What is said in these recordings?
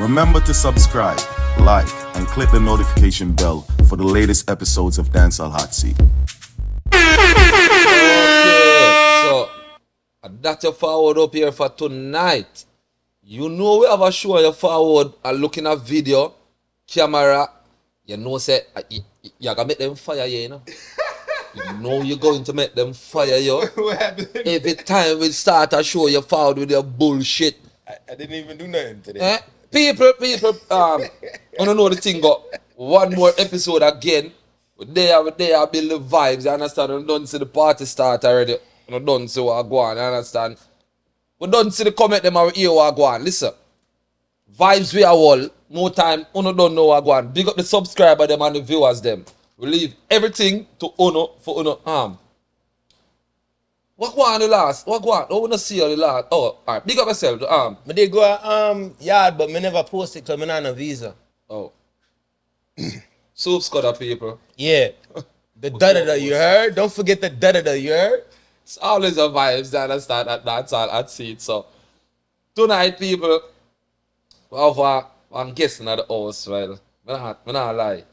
Remember to subscribe, like, and click the notification bell for the latest episodes of Dancehall Hot Seat. Okay, so that's your forward up here for tonight. You know we have a show you forward and looking at video, camera. You know say you're gonna make them fire you know. You know you're going to make them fire you. What happened? Every time we start a show you forward with your bullshit. I didn't even do nothing today. People, I don't know the thing got one more episode again. They are build the vibes, you understand? We don't see the party start already. We don't see what go on, you understand? We don't see the comment them or hear what go on. Listen. Vibes we are all, no time, Uno don't know what go on. Big up the subscriber them and the viewers them. We leave everything to Uno for Uno. What go on the last? What go on? I wanna see you the last. Oh, alright. Big up yourself. I did go yard, but me never post it because I'm not on a visa. Oh. Soup Scudder people. Yeah. The da-da-da, you heard? Don't forget the da-da-da, you heard? It's always a vibes that I start at Dancehall at Seat. So tonight, people, we have one guest in the house, well. I'm not lie.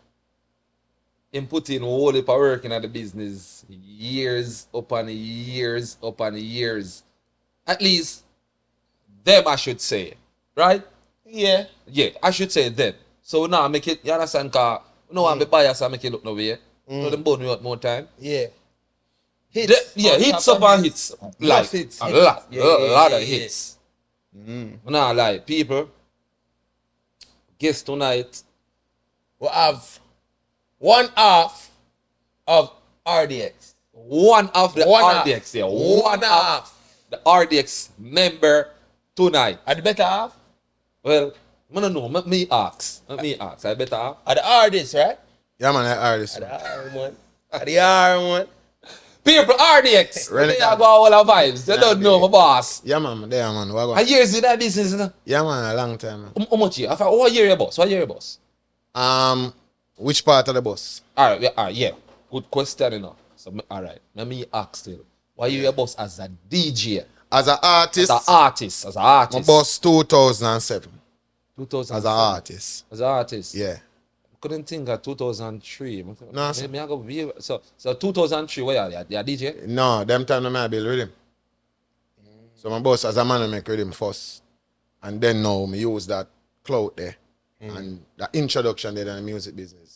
Him put in whole heap of work in the business. Years upon years upon years. At least them I should say. Right? Yeah. Yeah, I should say them. So now make it, you understand, cause no one be biased and make it look no way. So them bone me out more time. Yeah. Hits upon hits. Like hits. a lot. Yeah, a lot yeah, of yeah. hits. Nah lie, people. Guess tonight. We have one half of RDX. One of the One half. RDX, yeah. One half. The RDX member tonight. Are the better half? Well, I don't know. Let me ask. I better have. Are the artists, right? Yeah, man, that artist. Are the R one? Are the R one? People, RDX. ReniGAD. They are going all our vibes. They don't know my boss. Yeah, man, there, man. What A years in that business, you know? Yeah, man, a long time, man. How much year? I thought, what year your boss? What year your boss? Which part of the bus? All right, yeah. Good question, you know. So, all right. Let me ask you. Why you your boss as a DJ? As an artist, As an artist. my boss 2007. 2000. As an artist. As an artist. Yeah. Couldn't think of 2003. No, sir. Maybe I go, so 2003, where are you? DJ? No, them time I build rhythm. So my boss as a man I make rhythm first. And then now me use that clout there. And the introduction there in the music business.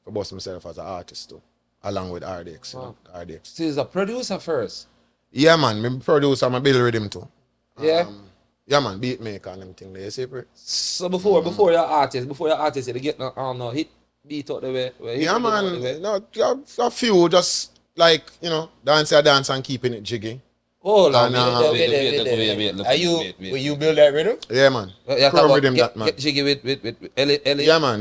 I boss myself as an artist too. Along with RDX. You know, RDX. So he's a producer first. Yeah, man, me producer, I build rhythm too. Yeah. Yeah, man, beat maker and them thing there, you see, bro? So before you're artist, you get no hit beat out the way. Yeah, man. No, a few just like, you know, dance and keeping it jiggy. Hold on. Wait. Are you, will you build that rhythm? Yeah, man. Chrome rhythm that, man. Get jiggy with Ellie. Yeah, man.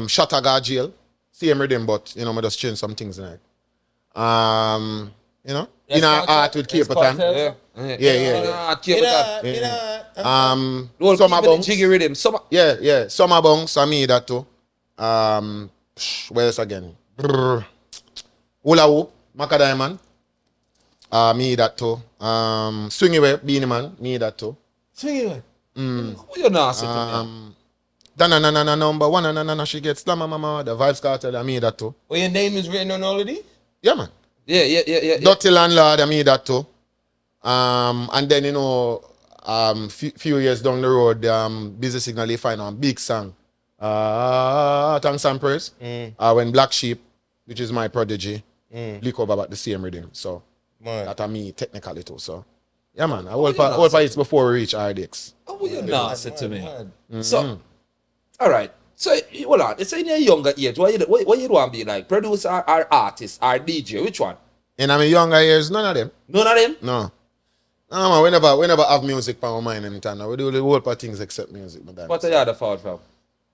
Shattergar jail. Same rhythm, but, you know, I just change some things in it. You know, in our art with Cape Town. Yeah. Summer Bunks. Jiggy rhythm. Yeah. Summer Bunks, I mean that too. Where else again? Hula Hoop, Macadam Man. Me that too. Swing Away, Beanie Man, me that too. Swing it. Who you not say to me? Dana number one, na she gets slammer mama, the Vibes Cartel, I me that too. Well, your name is written on all of these? Yeah, man. Yeah. Dirty Landlord, I me that too. And then, you know, few years down the road, Busy Signal, they find a big song. Thanks and Praise. When Black Sheep, which is my prodigy, leak over about the same rhythm. So, that are me technically too. So, yeah, man. I will fight it before we reach RDX. Who you not say to me? So, all right. So, hold on. It's in your younger age. What you want to be like? Producer or artist or DJ? Which one? In my younger years, none of them. None of them? No. No, man, we never have music for our mind in town. We do the whole part of things except music. What are you the fault from?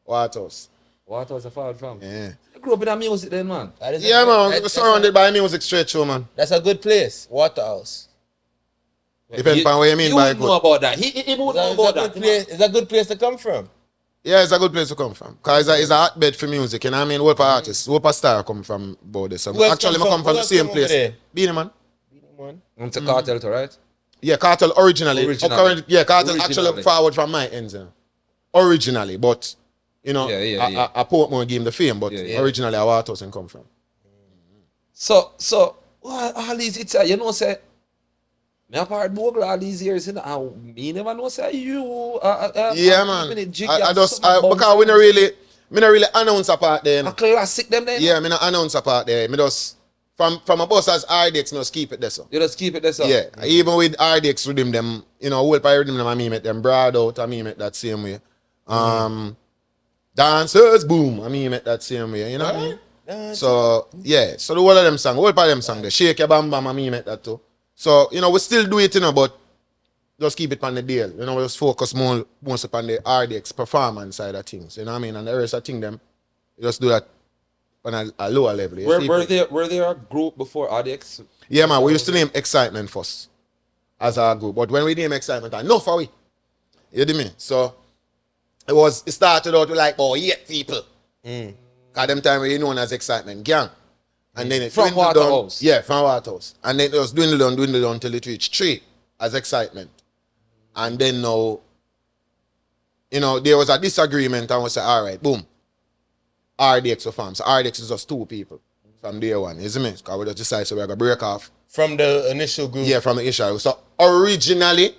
What else? What was the fault from? Yeah. You grew up in the music then, man. Yeah, man. We're surrounded by music straight through, man. That's a good place. Waterhouse. Depends on what you mean by good. You know about that. He would know about that. It's a good place to come from. Yeah, it's a good place to come from. Because it's a hotbed for music. You know what I mean? What artists, what star come from about this. Actually, I come from the same place. Beanie Man. It's a cartel, too, right? Yeah, Cartel originally. Cartel Actually forward from my ends. You know. originally, but you know, Yeah. I Portmore gave him the fame, but Yeah. originally I Waterhouse come from. So, well, all these, it's, you know, say, me a part bogle all these years, you know, and me never know, say, you, Yeah, man. I just, because we not really, me not really announce a part there. a classic them then. Yeah, me not announce a part there. Me just, from a boss as RDX, me just keep it there, so. You just keep it there, so. Yeah, even with RDX rhythm, them, you know, whole part rhythm, them, I mean, make them broad out, I mean, make that same way. Dancers, boom, I mean, make that same way, you know what I mean? So, yeah, so the whole of them song, whole part of them song, the Shake Your Bam Bam, I mean, make that too. So, you know, we still do it, you know, but just keep it on the deal. You know, we just focus most upon the RDX performance side of things, you know what I mean? And the rest of thing, them, you just do that on a lower level. Were there a group before RDX? Yeah, man, we used to name Excitement first as our group. But when we name Excitement, enough for we. You know what I mean? So it started out with like, oh, 8 people. Because them time we known as Excitement Gang. And then it From dwindled down. Waterhouse. Yeah, from Waterhouse. And then it was dwindled down until it reached 3 as Excitement. And then now, you know, there was a disagreement and we said, all right, boom. RDX will form. So RDX is just 2 people from day one, isn't it? Because we just decided so we're going to break off. From the initial group. Yeah, from the issue. So originally,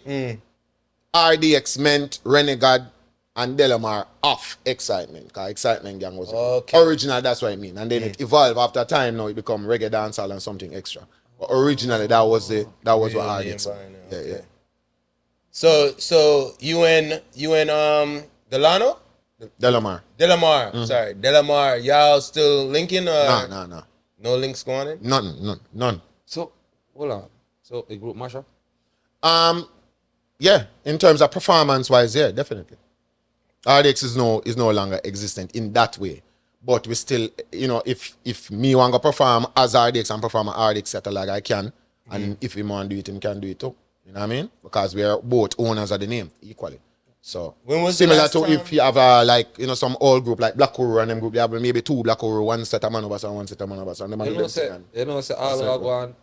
RDX meant ReniGAD and Delomar off Excitement. Because Excitement Gang was original, that's what I mean. And then it evolved after time, now it become reggae dancehall and something extra. But originally that was what RDX was. Yeah. So you and Delano? Delomar. Delomar. Sorry. Delomar. Y'all still linking or No. no links going in? None. So, hold on. So, a group mashup? Yeah, in terms of performance wise, yeah, definitely. RDX is no longer existent in that way. But we still, you know, if me want to perform as RDX and perform an RDX catalog, I can. And if he want to do it, he can do it too. You know what I mean? Because we are both owners of the name equally. So when was similar the last to time? if you have like, you know, some old group like Black Uru and them group, they have maybe 2 Black Uru, 1 set of Manobas and 1 set of Manobas. And You know, say all I go on.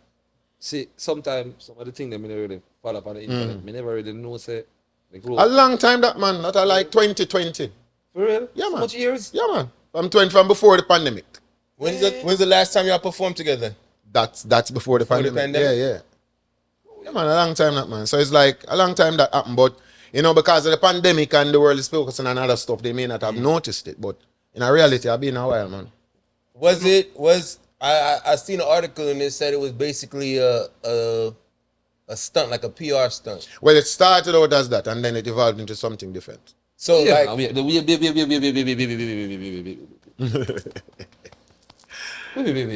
See, sometimes some of the things that me never really follow up on the internet. Me never really know, say, the group. a long time that, man. Not like 2020. For real? Yeah, So man. much years? Yeah, man. From before the pandemic. When's the last time y'all performed together? That's before the pandemic. Yeah. Yeah, man, a long time that, man. So it's like a long time that happened, but you know, because of the pandemic and the world is focusing on other stuff, they may not have noticed it. But in reality, I've been a while, man. I seen an article and it said it was basically a stunt, like a PR stunt. Well, it started out as that, and then it evolved into something different. So Yeah, like, wait.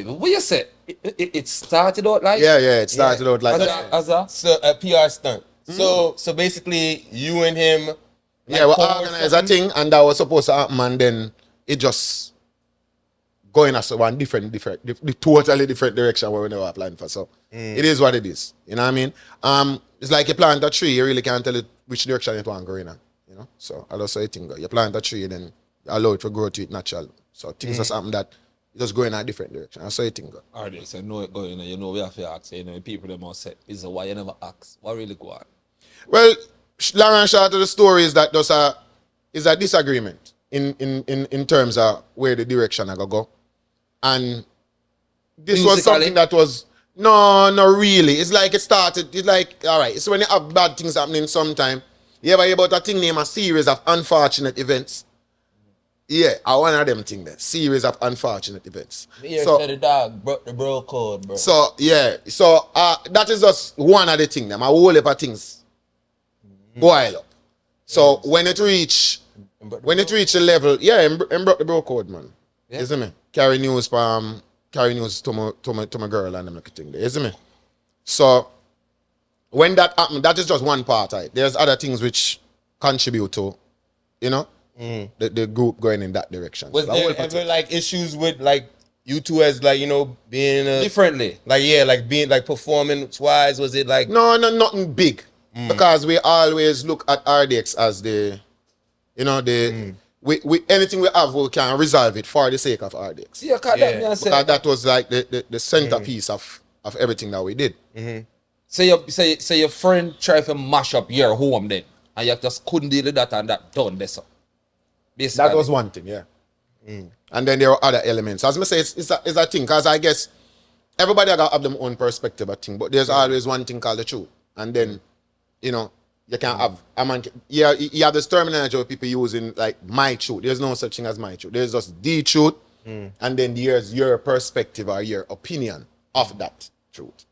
What you say? It started out like Yeah, it started out like that. as a so a PR stunt. So basically, you and him. Yeah, we organized a thing, and that was supposed to happen, and then it just going as one totally different direction where we never planned for. So it is what it is. You know what I mean? It's like you plant a tree, you really can't tell it which direction it want to go in. You know? So I just say it go. You plant a tree, then allow it to grow to it natural. So things just happen that it just go in a different direction. I saw it go. RDX, so know it going, you know we have to ask, you know, people them must say, is why you never ask. What really go on? Well, long and short of the story is that is a disagreement in terms of where the direction I go. And this was something that was not really. It's like it started, it's like, all right, it's when you have bad things happening sometime. You ever hear about a thing named a series of unfortunate events? Yeah, I one of them thing there. Series of unfortunate events. So the dog broke the bro code, bro. So yeah, so that is just one of the things. Them a whole heap of things go up. So when it reach the level, yeah, and broke the bro code, man. Yeah. Isn't me? Carry news to my girl and them like thing there, isn't me? So when that happened, that is just one part of it. There's other things which contribute to, you know, the group going in that direction. Was so there ever like issues with like you two as like, you know, being differently? Like like being like performance wise, was it like No, nothing big. Because we always look at RDX as the, you know, we anything we have we can resolve it for the sake of RDX. Yeah, because that was like the centerpiece of everything that we did. So your friend tried to mash up your home then, and you just couldn't deal with that and that done this. Basically. That was one thing, yeah. And then there are other elements. As I say, it's a thing, because I guess everybody got have their own perspective of thing, but there's always one thing called the truth. And then, you know, you can have you have this terminology of people using like my truth. There's no such thing as my truth. There's just the truth, and then there's your perspective or your opinion of that truth.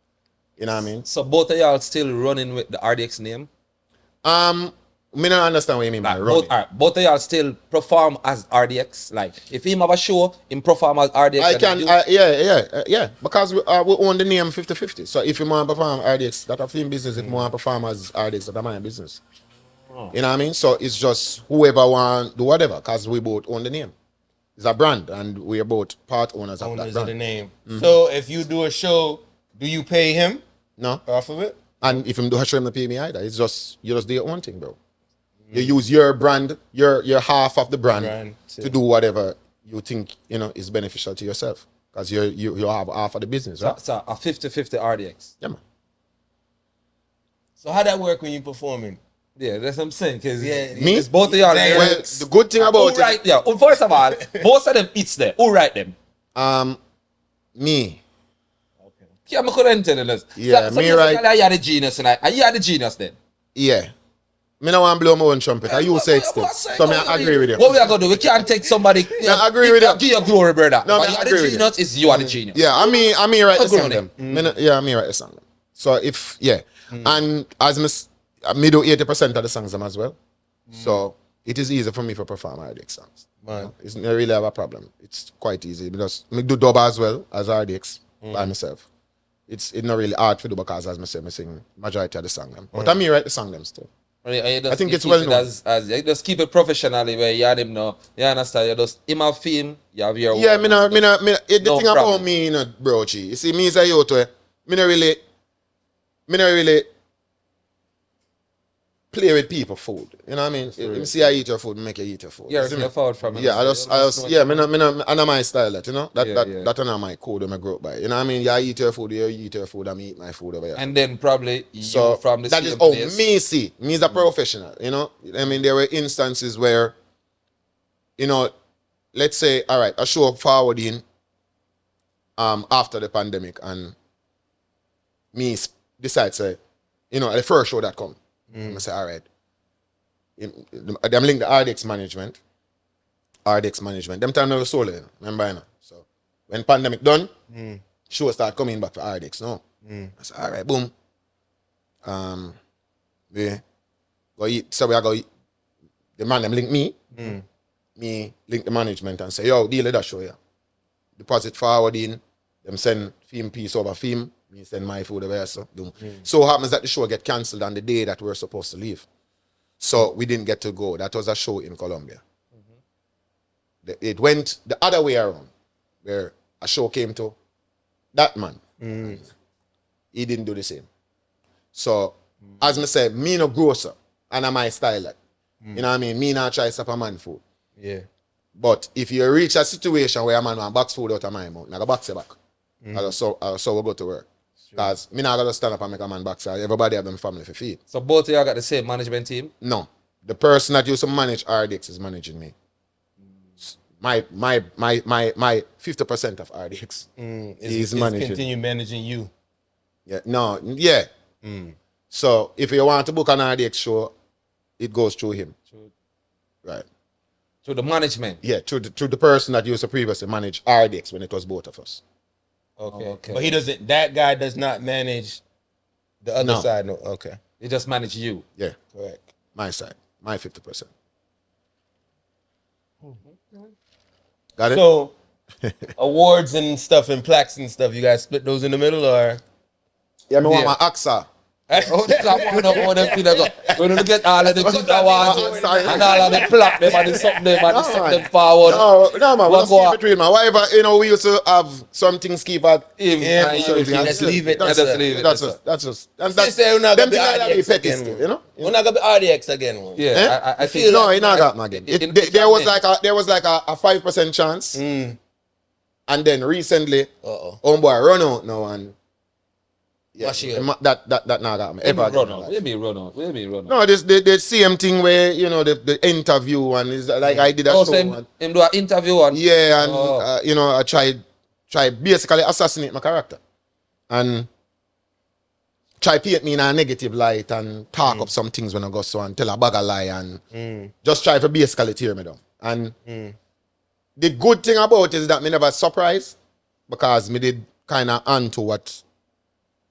You know what I mean? So both of y'all still running with the RDX name? Me don't understand what you mean by running. Both of y'all still perform as RDX? Like, if him have a show, him perform as RDX? I can, yeah, because we own the name 50-50. So if you want to perform RDX, that's a film business. If you want to perform as RDX, that's my business. You know what I mean? So it's just whoever want do whatever, because we both own the name. It's a brand, and we are both part owners of that Owners of brand. the name. So if you do a show, do you pay him No, off of it? and if you do a show, him to pay me either. It's just you just do your own thing, bro. You use your brand, your half of the brand to do whatever you think is beneficial to yourself, because you have half of the business, right? So a 50-50 RDX. Yeah, man. So how that work when you performing? Yeah, that's what I'm saying. Cause Me? it's both of y'all. Well, the good thing about Who write? Yeah. First of all, most of them it's there. Who write them? Me. Yeah, I couldn't tell you. Yeah, me right. You are the genius tonight. Are you the genius then? Yeah. Me no want blow my own trumpet. I you say it still. So I agree with you. What we are gonna do? We can't take somebody. I agree with you. Give your glory, brother. No, but I you are agree the with you. genius. Is you are the genius. Yeah, I mean write the Agree song on them. it. Me write the song them. So if and as me do 80% of the songs them as well. So it is easy for me to perform RDX songs. Man. It's not really have a problem. It's quite easy because me do dub as well as RDX by myself. It's not really hard to do because as I say, me sing majority of the song them. But I me write the song them still. I think it's well known. As you just keep it professionally where you had him now. You understand? You just him have film. You have your Yeah, own. the thing problem. about me, bro, G, you see, me as a youth, me not really play with people food. You know what I mean? If you see I eat your food, make you eat your food. You're You see me? forward from it. Yeah, I just, yeah, me not my style that, Yeah. that's not my code when I grow up by. You know what I mean? Yeah, I eat your food, you eat your food, I me eat my food over here. And then probably So you from the that same is how place. me see. Me as a professional, I mean, there were instances where, let's say, all right, a show forwarding after the pandemic, and me decide say, the first show that come, I say, all right, them link the RDX management. Them time never sold it, remember? So when pandemic done, show start coming back to RDX, no? I say, all right, boom. We go eat. So we are go eat. The man them link me. Me link the management and say, yo, deal with that show, yeah. Deposit forwarding. Them send film piece over film. Me send my food over here. So so happens that the show get cancelled on the day that we were supposed to leave. So we didn't get to go. That was a show in Colombia. It went the other way around, where a show came to that man. He didn't do the same. So, as I say, me no grocer, and I'm my style that. You know what I mean? Me not try stop a man food. Yeah. But if you reach a situation where a man want box food out of my mouth, I go box it back. So we go to work. Because me not gonna stand up and make a man box. Everybody have them family for feed. So both of y'all got the same management team? No. The person that used to manage RDX is managing me. My 50% of RDX is managing. Continue managing you. Yeah. No, yeah. So if you want to book an RDX show, it goes through him. Right. To the management? Yeah, through the person that used to previously manage RDX when it was both of us. Okay. But he doesn't. That guy does not manage the other No. side. No. Okay. He just manage you. Yeah. Correct. My side. My 50%. Got it? So, awards and stuff and plaques and stuff, you guys split those in the middle, or? yeah, me want Yeah. my AXA. Oh, this is one of them people that go. When you get all of the good awards and all of the plaque them and the something them and the something them forward. No, man. What Let's keep it real, man. Whatever, we used to have some things keep at Him Yeah, and man, you. let's leave it. Let's leave it. That's just. They say we're not Them gonna be things like that be RDX petty again. still, We're not gonna be RDX again. Yeah, I think. No, it not got again. There was like a 5% chance, and then recently, homeboy run out now, and Yeah, Mash it that not got me. Ever Run again in my out. life. What do you mean run out? What do you mean run out? No, this the same thing where you know the interview and is like I did a Oh, show. so And, him do an interview and yeah, and Oh. you know I try basically assassinate my character and try paint me in a negative light and talk up some things when I go so and tell a bag of lie and just try to basically tear me down. And the good thing about it is that me never surprised because me did kind of onto what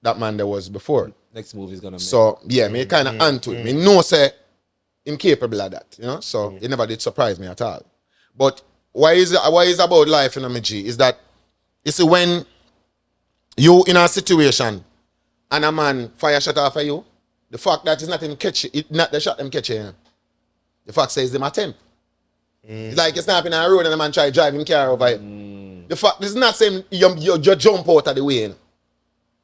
that man there was before. next movie is gonna make. So yeah, me kind of onto it. Me know say him capable of that, you know. So it never did surprise me at all. But why is about life in a G is that you see when you in a situation and a man fire shot off of you, the fact that it's not him catch it not the shot him catch you. The fact says them attempt. It's like you're snapping on a road and a man try to drive him car over you. The fact is not saying you jump out of the way, you know.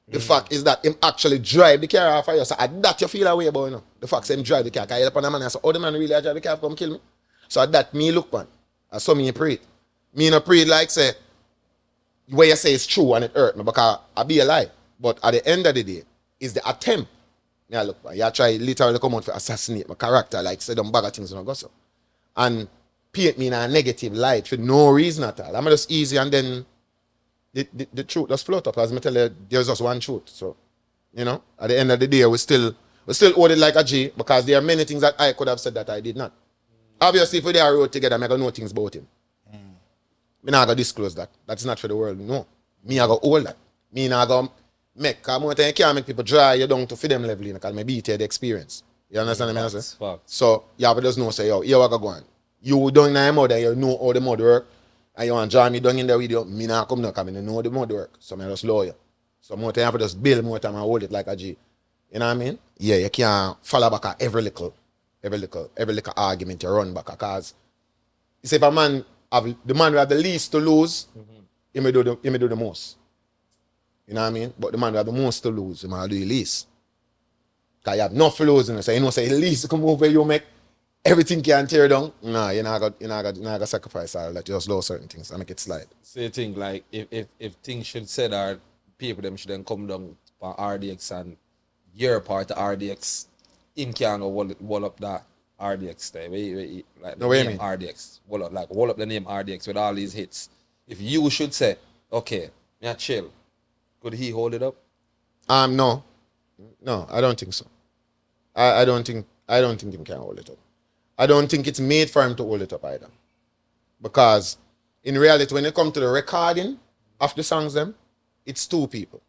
The fact is that him actually drive the car off of you. So at that you feel away about, you know. The fact is him drive the car. Because you up on a man and say, oh, the man really drive the car come kill me. So at that me look man. I saw me pray. Me no pray like say where you say it's true and it hurt me because I be a lie. But at the end of the day, is the attempt. Yeah, look, man, you try literally come out to assassinate my character, like say them bag of things when I go so. And paint me in a negative light for no reason at all. I'm just easy and then the truth just float up. As I tell you, there's just one truth. So, you know, at the end of the day, we still hold it like a G because there are many things that I could have said that I did not. Obviously, if we are wrote together, I'm going to know things about him. Me not going to disclose that. That's not for the world. No. Me I go hold that. Me not going to make. Because more time you can't make people dry you down to fit them level because me beat you the experience. You understand what I say? Facts. So, you have to just know, say, yo, here what go on. You don't know your mother, you know how the mud work, and you want to draw me down in the video, me not come down because I know the mud work. So, I just lawyer. So, more time you have to just build more time and hold it like a G. You know what I mean? Yeah, you can't follow back at every little argument you run back because you say if a man the man who have the least to lose, he may do the most. You know what I mean? But the man who have the most to lose, he might do the least. Because you have nothing to lose, so you know say the least to come over you make everything can tear down. Nah, you're not gonna sacrifice all that. You just lose certain things and make it slide. So you think like if things should said or people them should then come down on RDX and you're part of RDX, him can go wall up that RDX there. Like No, the what you name mean? RDX. Wall up the name RDX with all these hits. If you should say, okay, yeah, chill, could he hold it up? No, I don't think so. I don't think him can hold it up. I don't think it's made for him to hold it up either. Because in reality, when it comes to the recording of the songs, it's two people.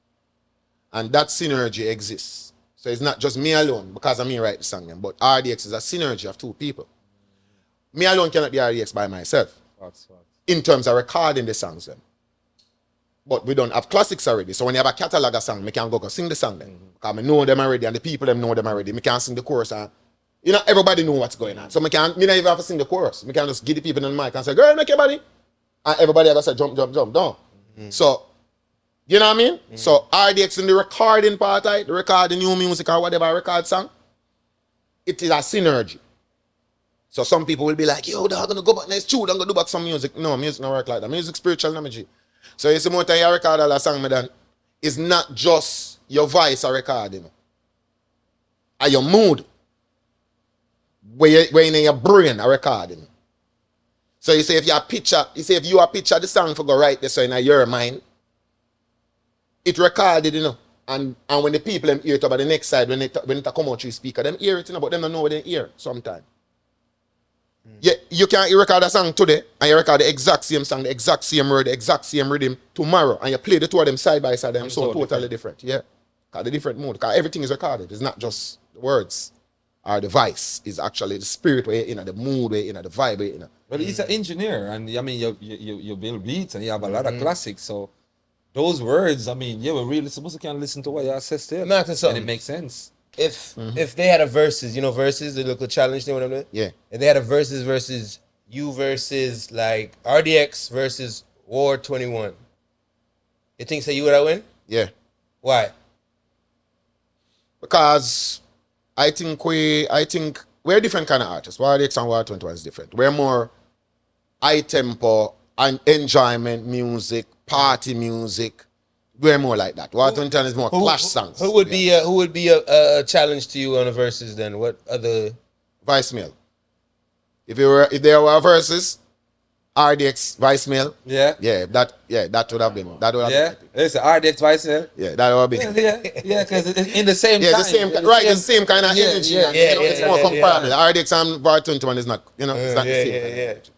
And that synergy exists. So it's not just me alone, because I me write the song, but RDX is a synergy of two people. Me alone cannot be RDX by myself Facts. in terms of recording the songs. But we don't have classics already. So when you have a catalog of song, we can go sing the song then. Because I know them already and the people them know them already. We can sing the chorus and you know everybody know what's going on. So me not even have to sing the chorus. We can just give the people in the mic and say, girl, make your body. And everybody have to say jump, down. So you know what I mean? So RDX in the recording part, the recording new music or whatever record song, it is a synergy. So some people will be like, yo, they're gonna go back next tune, I'm gonna do back some music. No, music don't work like that. Music spiritual energy. So you see more time you record all a song me done, it's not just your voice a recording. Or your mood. Where in your brain a recording. So you say if you picture the song for go right there so in your mind, it recorded, you know. And when the people them hear it about the next side, when it come out through speaker, them hear it, you know, but them don't know what they hear sometimes. Yeah, you can't record a song today and you record the exact same song, the exact same word, the exact same rhythm tomorrow, and you play the two of them side by side, them so totally different. Yeah. Because the different mode. Because everything is recorded. It's not just the words or the voice. It's actually the spirit where you're in, the mood where you're in, the vibe where you're in. Well, he's an engineer, and I mean, you build beats, and you have a lot of classics. So those words, I mean, you were really supposed to kind of listen to what you said there, Nah, 'cause and something. it makes sense. If they had a versus, you know, versus, the local challenge thing, whatever. Yeah. If they had a versus you versus like RDX versus War 21, you think so you would have win? Yeah. Why? Because I think we're a different kind of artists. RDX and War 21 is different. We're more high tempo and enjoyment music, party music, We're more like that. War 2010 is more clash songs. Who would be a challenge to you on the verses then? What other Voicemail. If there were verses, RDX voicemail. Yeah. That would have been. That would have Yeah. been. It's an RDX vice, yeah. Yeah, that would have been. Yeah, because it's in the same Yeah, time. the same kind of energy. Yeah, It's more comparable. RDX and Var 21 is not, it's not the same kind of energy.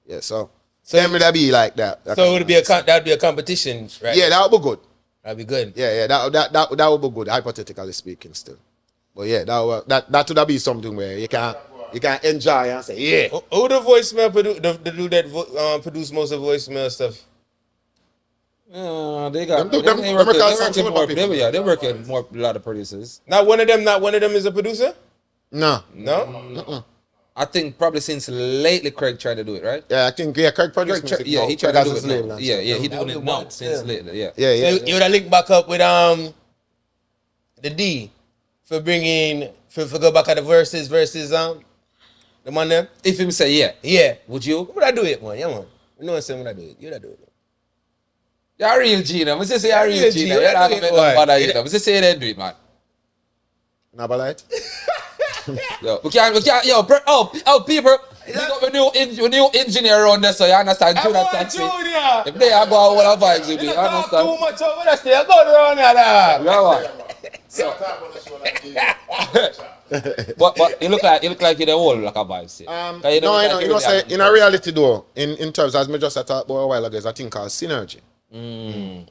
Yeah, so them would be like that. So would it be that'd be a competition, right? Yeah, that would be good. That'd be good. Yeah, that would be good, hypothetically speaking still. But yeah, that would be something where you can enjoy and say, yeah. Who the voicemail the dude that produce most of voicemail stuff? They got Them they working more a lot of producers. Not one of them is a producer? No. No? I think probably since lately Craig tried to do it, right? Yeah, I think Craig produced music. Yeah, now. he tried Craig to do has it his label now. and Yeah, stuff. yeah, he doing That it was now good, since yeah. lately, yeah. Yeah. So you would have linked back up with the D for go back at the verses the man them? If him say yeah, Yeah. would you? Would I do it, man? Yeah, man. You know what I'm saying when I do it. You would do it. You're a real G now. I say you're a real real G G, now. you You're not do gonna it, make no boy. bother you now. I say you didn't do it, man. Naba light. Yo, we can't, people, we got a new engineer around there, so you understand, Junior Taxi. If they are going all the vibes with me, you understand? Too much over there, stay good around here, dog. Yeah, man. But you look like you're the whole like a vibe, see. In a reality though, in terms, as me just talked about a while ago, is a thing called synergy. And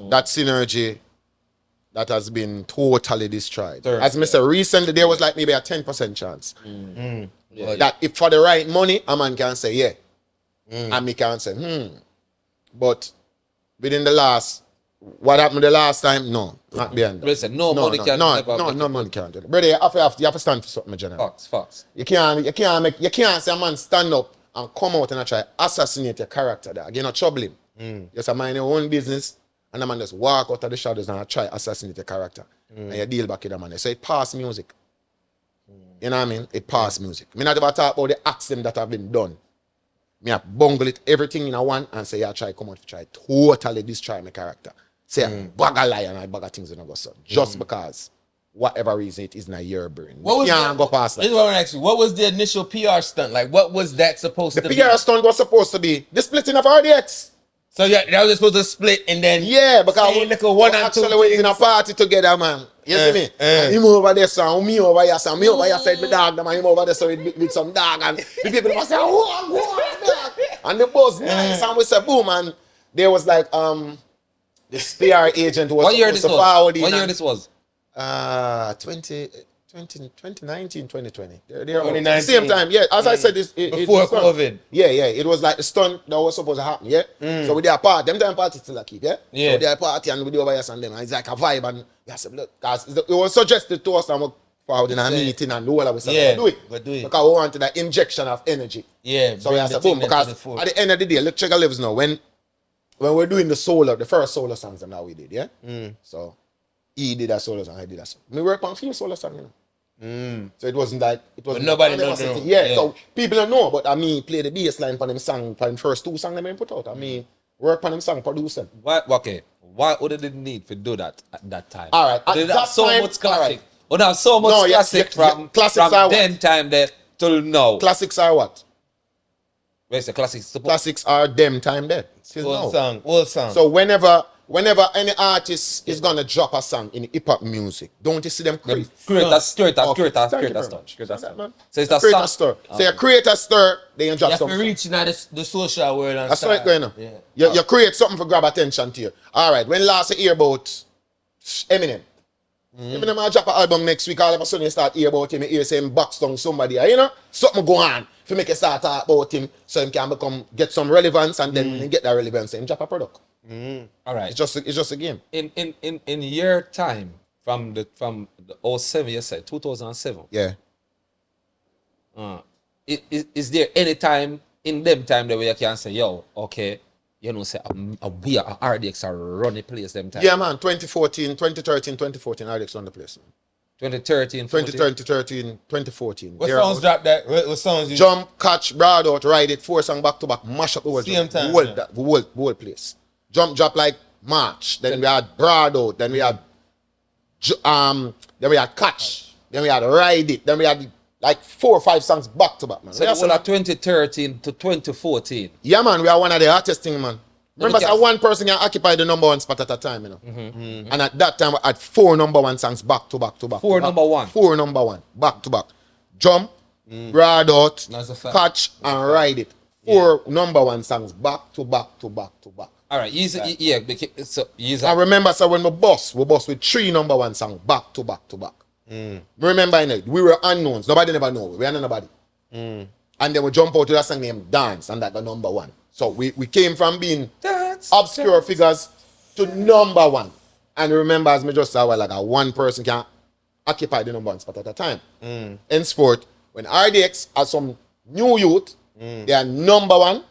that synergy that has been totally destroyed. As me say, recently there was like maybe a 10% chance that if for the right money, a man can say yeah, and me can say but within the last, what happened the last time? No, not beyond that. Listen, no money can do it. Brother, you have to stand for something, general. Facts. You can't say a man stand up and come out and try assassinate your character. Dog. You're not trouble him. You just mind your own business, and the man just walk out of the shadows and try assassinate your character. And you deal back with the man. So it pass music. You know what I mean? It pass music. Me not about talk about the acts them that have been done. Me a bungle it everything in a one and say, try come out to try totally destroy my character. Say bag a lie and I bag a things in a go so. Just because whatever reason it is not your brain. What was can't go past that. This is what I'm asking. What was the initial PR stunt? Like, what was that supposed to be? The PR stunt was supposed to be the splitting of RDX. So yeah, that was supposed to split and then Because say, like a one and two actually went in a party together, man. You see me? And him over there, son, me over here, son. Me over here said the dog, man. Him over there, so with some dog. And the people must say, oh, dog. And the boss nice. And we said, boom, and there was like, this PR agent was What year this supposed to was? forward What in year this was? 2019, 2020. They're 2019. same time, yeah. As I said, Before COVID. Yeah. It was like the stunt that was supposed to happen, yeah. So we did a party. Them time party still a keep, yeah. Yeah. So we did a party and we did over here and them. And it's like a vibe and we said, look, guys, it was suggested to us and we forward in a meeting and all of us. Yeah, Do it. but do it. Because we wanted that injection of energy. Yeah. So we said, boom, because at the end of the day, look, check our lives now. When we're doing the first solo songs that we did, yeah. So he did a solo song, I did a song. We work on a few solo songs, you know. So it wasn't like it was nobody know. Yeah, so people don't know, but I mean play the bass line for them song, for them first two songs they put out. I mean work on them song, produce them. Why would they didn't need to do that at that time? All right, They at have that so time, much classic. all right. We have so much No, classic from classics are then time there till now. Classics are what? Where's the classics? Classics are them time there. Till now. Old song. So whenever any artist is gonna drop a song in hip hop music, don't you see them create? Create a stir. So So it's a create a song. stir. So you create a stir, then you drop you have to something. reach now the social world and That's start. right going on. Yeah. You create something for grab attention to you. All right, when last you hear about Eminem? Eminem will drop an album next week, all of a sudden you start hear about him, you hear him box down somebody, you know? Something go on to make you start talk about him so he can get some relevance and then when you get that relevance, him drop a product. All right. It's just a game. In your time from the 07, you said 2007. Yeah. Is there any time in them time that where you can say, yo, okay, you know, say we are RDX are run the place them time? Yeah, man. 2013, 2014, RDX run the place. 2013, 14. 2013, 2014. What songs dropped that? What songs you Jump, Catch, Broad Out, Ride It, 4 songs back to back, mash up the whole Same time, whole place. Jump drop like March. Then we had Broad Out. Then we had Catch. Then we had Ride It. Then we had like 4 or 5 songs back to back, man. So the whole of 2013 to 2014. Yeah, man, we are one of the hottest thing, man. Remember, Okay. so one person can occupy the number 1 spot at a time, you know. And at that time, we had 4 number 1 songs back to back to back. 4 number 1. 4 number 1 back to back. Jump, Broad Out, That's a fact. Catch, and Ride It. 4 number 1 songs back to back to back to back. All right, so I remember, so when we bust with 3 number 1 songs back to back to back. Remember, you know, we were unknowns. Nobody never know. We are nobody. And then we jump out to that song named Dance, and that got number 1. So we came from being obscure figures to number 1. And remember, as me just said, well, like a one person can occupy the number 1 spot at a time. Henceforth, when RDX had some new youth, they are number 1.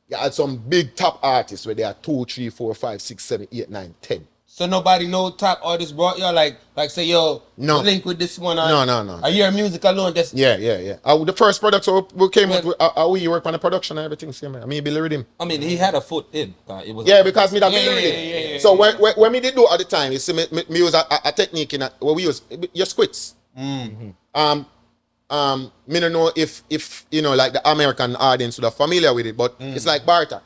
They had some big top artists where they are 2, 3, 4, 5, 6, 7, 8, 9, 10. So nobody know top artists brought you like say yo No. link with this one. No. A year music alone. Just Yeah. The first product, so we came with, we work on the production and everything. See, man. I mean, Billy Rhythm. I mean, he had a foot in. It was Yeah, because me that Yeah, Billy yeah, Rhythm. yeah. So when me did do at the time, you see, me use a technique in where we use your squits. Me don't know if you know, like the American audience would are familiar with it, but it's like barter.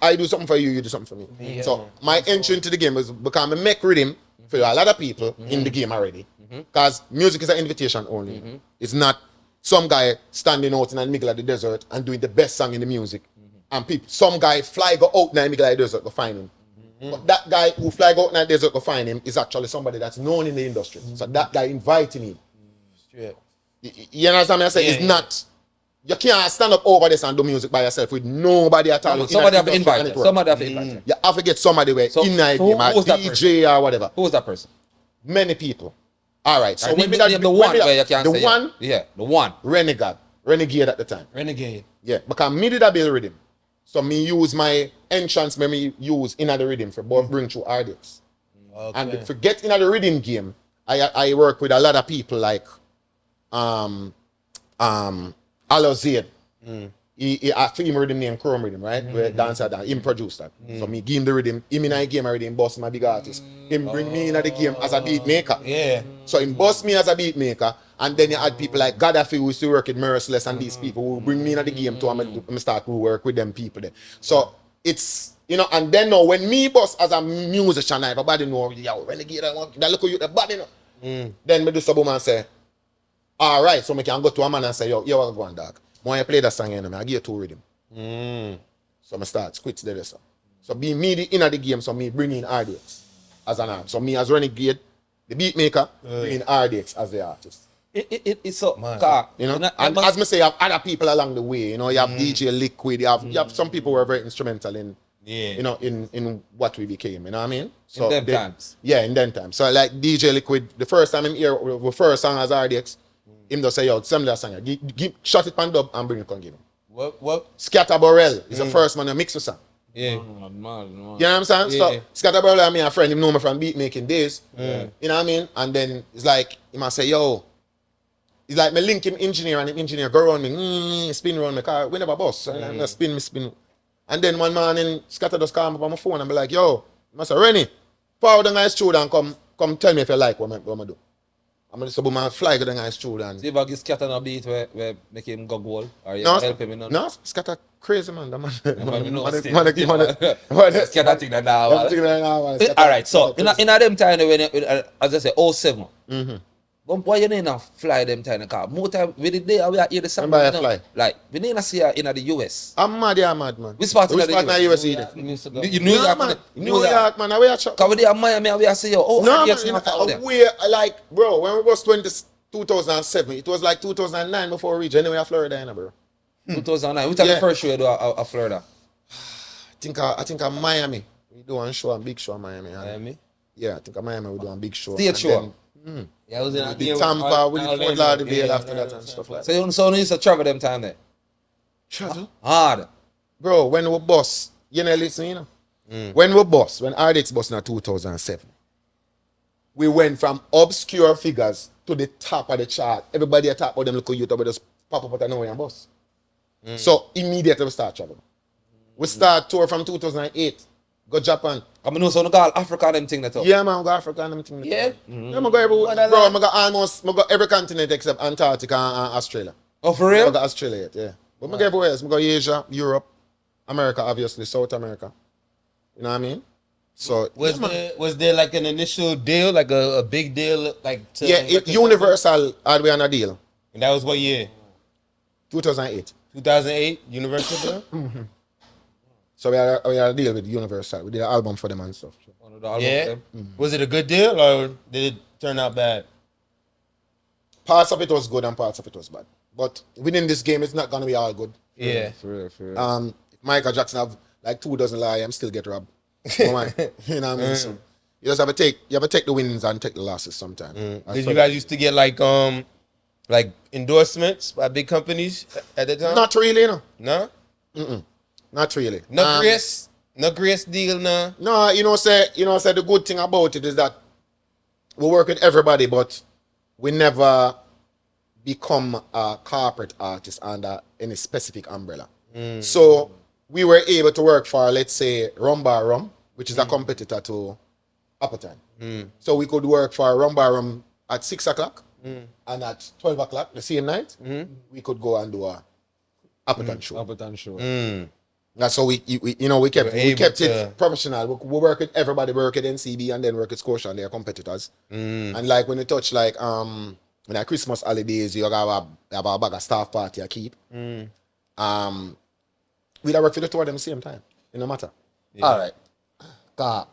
I do something for you, you do something for me. So my entry into the game was because I make rhythm for a lot of people in the game already. Because music is an invitation only. It's not some guy standing out in the middle of the desert and doing the best song in the music. And some guy fly go out in the middle of the desert to find him. But that guy who fly go out in the desert to find him is actually somebody that's known in the industry. So that guy inviting him. straight. You understand me? I say it's not. You can't stand up over this and do music by yourself with nobody at all. Somebody have to invite you. Somebody have to invite you. You have to get somebody where in the game, a who's that DJ or whatever. Who was that person? Many people. All right. So when we Name the one where you can the say one, yeah, the one. ReniGAD at the time. ReniGAD. Yeah, because me did a build rhythm. So me use my entrance, me use in the rhythm for both bring through RDX. Okay. And for get in the rhythm game, I work with a lot of people like Idolizing. He a film rhythm named Chrome Rhythm, right? Where dancer that him produced that. So me give him the rhythm, him in a game already, him boss my big artist. Him bring me in the game as a beat maker. Yeah. So him boss me as a beat maker, and then you had people like Gaddafi who used to work with Merciless and these people who bring me in the game to and start to work with them people there. So it's, you know, and then now when me boss as a musician, everybody know, yo, ReniGAD, that look at you, the body, know. Then me do some and say, all right, so me can go to a man and say, yo, what go on, dog? When I play that song, I give you 2 rhythm. So I start squits there. So be me the inner the game, so me bring in RDX as an artist. So me as ReniGAD, the beat maker, bring in RDX as the artist. It's so You know, and as me say, you have other people along the way. You know, you have DJ Liquid, you have some people who are very instrumental in, you know, in what we became. You know what I mean? So in them times. Yeah, in them times. So like DJ Liquid, the first time him hear the first song as RDX, him just say, yo, send me that song. Shut it pan dub and bring it and give him. What? Scatter Burrell is the first man to mix the song. Yeah. You know what I'm saying? Yeah, So yeah. Scatter Burrell and me a friend, him know me from beat making days. You know what I mean? And then it's like, he must say, yo, it's like me link him engineer and him engineer go around me, spin around my car. We never boss. So I spin. And then one morning, Scatter just call me on my phone and be like, yo, I say, Rennie, forward the nice studio and come tell me if you like what I do. I'm just about my fly to the nice studio and See if I give Scatter a beat where make him go goal or you no, help him in no, Scatter crazy man. That man. Scatter thing that now. All Alright, so in a them time when as I say 07. Why you need to fly them time in the car? More time with the day we are here the summer. Remember I fly? Like we need to see her in the US. I'm mad, man. We spot in the US. You New York, man. New York, man. Where you shop? Cause we there in Miami and we are say yo, oh, No, RDX man, not out there. we like, bro, when we was 2007, it was like 2009 before we reached anywhere Florida, you know, bro. 2009. Which are the first show you do at Florida? I think I'm Miami. We do one show, a big show in Miami. and- Miami. Yeah, I think I'm Miami, we do a big show. State And show. then Yeah, I was in we did Tampa, we did Fort Lauderdale after that and stuff like that. So you used to travel them time there. Travel? Hard. Bro, when we boss, you know, listen, you know. When RDX boss in 2007, we went from obscure figures to the top of the chart. Everybody at top about them look at YouTube, just pop up at nowhere and boss. So immediately we start traveling. We start tour from 2008, go Japan, I mean, no, so no call Africa them thing that up. Yeah, man, I go Africa and everything. Yeah? Yeah, I go everywhere. Bro, I go every continent except Antarctica and Australia. Oh, for I real? go Australia yet, yeah. But I go everywhere else. I go Asia, Europe, America, obviously, South America. You know what I mean? So Was there like an initial deal, like a big deal, like to Universal had we on a deal. And that was what year? 2008. 2008, Universal deal? So we had a deal with Universal. We did an album for them and stuff. One of the albums Yeah. them. Was it a good deal or did it turn out bad? Parts of it was good and parts of it was bad. But within this game, it's not gonna be all good. Yeah. For real. If Michael Jackson have like 2 dozen lie, I'm still get robbed. You know what I mean? So you just have to take the wins and take the losses sometimes. Did you guys used to get like endorsements by big companies at the time? Not really, you know. No? Not really. No grace? No grace deal, no? No, say the good thing about it is that we work with everybody, but we never become a corporate artist under any specific umbrella. So we were able to work for, let's say, Rum Bar Rum, which is a competitor to Appetite. So we could work for Rum Bar Rum at 6 o'clock and at 12 o'clock the same night, we could go and do a Appetite show. Appleton show. That's how we kept to- it professional. We work with everybody, work with NCB and then work with Scotia and their competitors. And like when you touch like when at Christmas holidays, you have a bag of staff party I keep. We'd work for the two of them same time. It no matter. All right.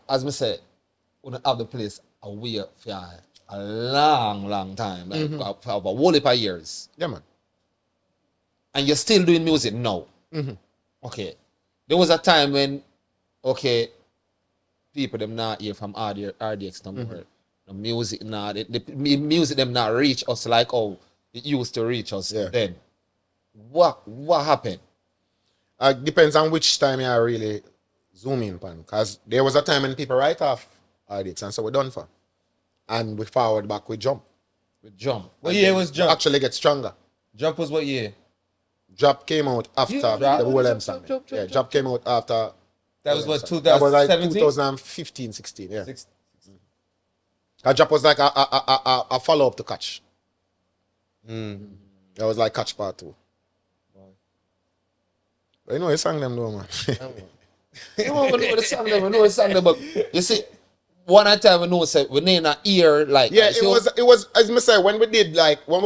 As me said, we have the place away for a long time, like for a whole heap of years. Yeah, man. And you're still doing music now. Okay. There was a time when, people them not hear from RDX no more. The music not, the music them not reach us like how it used to reach us then. What happened? Depends on which time you are really zoom in upon. Because there was a time when people write off RDX and so we're done for. And we forward back with Jump. With Jump. What year was Jump? Actually get stronger. Jump was what year? Drop came out after the whole M song. Yeah, Drop came out after. That was what, That was like 2017? 2015, 16, yeah. Drop was like a follow-up to Catch. That was like Catch Part 2. But you sang them though, man. We know the song them, but you see, one at a time we know say we need an ear like Yeah, it was as me say, when we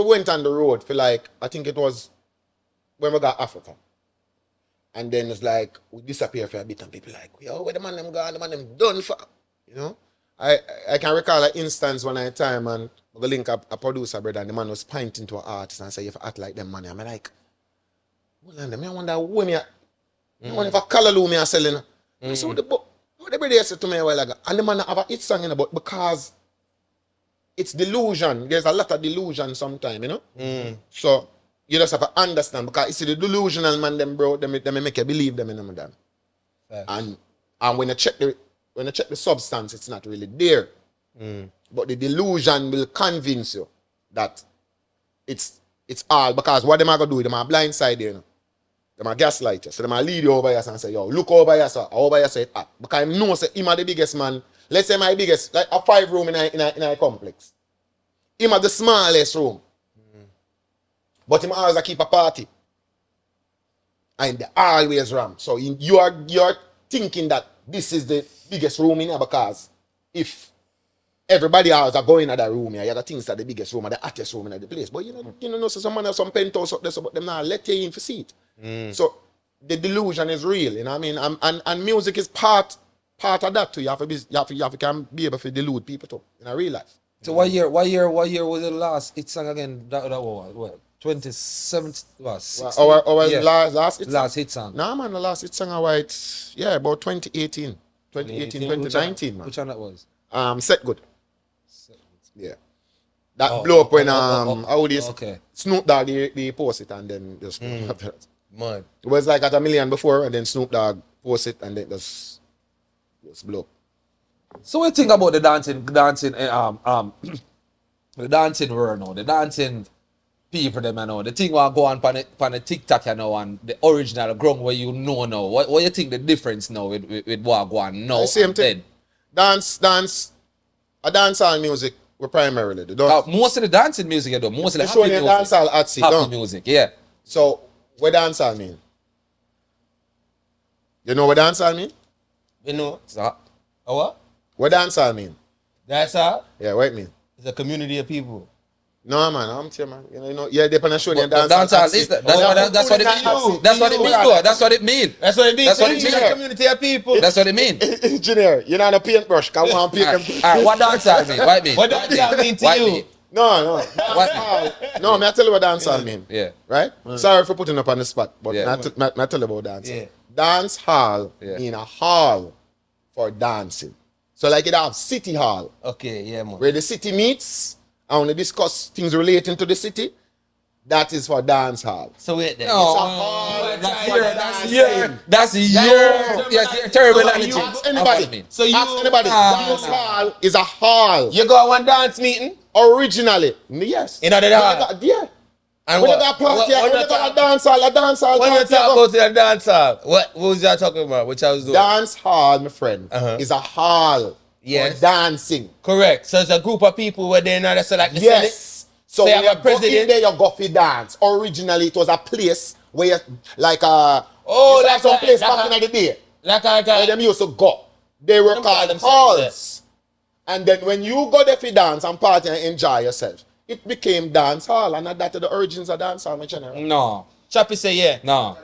went on the road for like, I think it was when we got Africa. And then it's like we disappear for a bit and people like, yo, where the man them gone, the man them done for, I can recall an instance when I time and we go link up a producer brother and the man was pointing to an artist and say, if I act like them money, I'm like, hold on, I wonder where me I wonder if a color me are selling. So what the brother said to me a while ago, and the man have a hit song but because it's delusion. There's a lot of delusion sometimes, So you just have to understand because it's the delusional man them bro, them make you believe them in them. And when you check the substance, it's not really there. But the delusion will convince you that it's all because what them are gonna do, them are blindside you. Them are gaslight you. So them are lead you over here and say, yo, look over here, sir. Over here say it hot. Because I know say him are the biggest man. Let's say my biggest, like a 5 room in a complex. Him are the smallest room. But him always keep a party. And they always ram. So you're thinking that this is the biggest room in here because if everybody else are going in that room here, you got things that the biggest room or the hottest room in the place. But you know, so someone have some penthouse up there, so but them not let you in for see it. So the delusion is real, you know what I mean? And music is part of that too. You have to can be able to delude people too in a real life. So what year was the last hit song again? That was what? 2017 was Our yeah. last hit Last hit song. Nah, man, the last hit song about 2018, 2019, man. Which one that was? Set Good. Yeah. That blow up when how this okay. Snoop Dogg they post it and then just after that. Man. It was like at $1 million before and then Snoop Dogg post it and then just blow up. So what do you think about the dancing the dancing world now, the dancing people them you know, the thing will go on the TikTok you know and the original ground where you know now. What you think the difference now with what go on now? The same and thing. then? dancehall music we primarily do. Most of the dancing music you do, most of the They happy show you music. dancehall at sea, Happy don't? music, yeah. So what dancehall mean? You know what dancehall mean? You know? So, What? What dancehall mean? That's how? Yeah, what it mean? It's a community of people. No man, I'm telling you, man. You know, yeah, they're gonna show you but dancehall. dancehall at sea. is that's what it That's means. That's what it means, though. That's what it means. That's what it means. That's what it It's means. a community of people. That's what it means. Engineer, you know the paintbrush. Come on, paint them. Alright, what dancehall mean? What it mean? What does that mean to What it you? mean? No. What? No, me I tell you what dancehall mean. Yeah. Right? Sorry for putting up on the spot, but Yeah. I tell you about dance. Yeah. Dance hall Yeah. mean a hall for dancing. So like it have city hall, Okay, yeah, man. where the city meets and they discuss things relating to the city. That is for dance hall. So wait then. No. It's a hall for dancing. That's your terminology. Ask anybody. So you- Ask anybody. Dance hall is a hall. You go to one dance meeting? Originally, yes. In the hall? Yeah. And When you what? got a party, When when you you got a talk- dance hall, when you party, talk about the dance hall, what was you talking about? Which I was doing? dance hall, my friend, Uh-huh. is a hall Yes. for dancing. Correct. So it's a group of people where they're not so like the Yes. Senate. So So you when have you a go in president. there, you go for dance. Originally, it was a place where, you, like Oh, like like some a- place like back a- in the day Like where them used to go. They were Them call called themselves halls. And then when you go there for dance and party and enjoy yourself, it became dance hall, and that the origins of dance hall, my general. No. Choppy say yeah. No.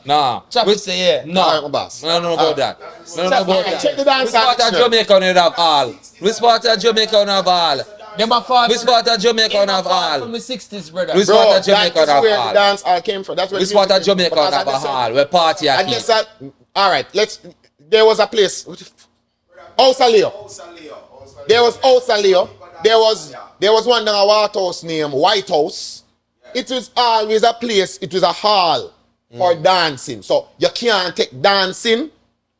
No. Choppy say yeah. No. Alright, my boss. No, no, about that. No, no, about Alright, check the that. dance Which part hall of picture. Jamaica you have all? Which part of Jamaica you have all? Them are far Which from part of Jamaica you have from all? the 60s, brother. Which Bro, part that of Jamaica is you have where the all? dance hall came from. That's where Which the part music of came from. Jamaica you But have as a I said- hall? Where party are I keep? guess that. All right, there was a place. House of Leo. There was House of Leo. There was one in a White House named White House. It was always a place. It was a hall for dancing. So you can't take dancing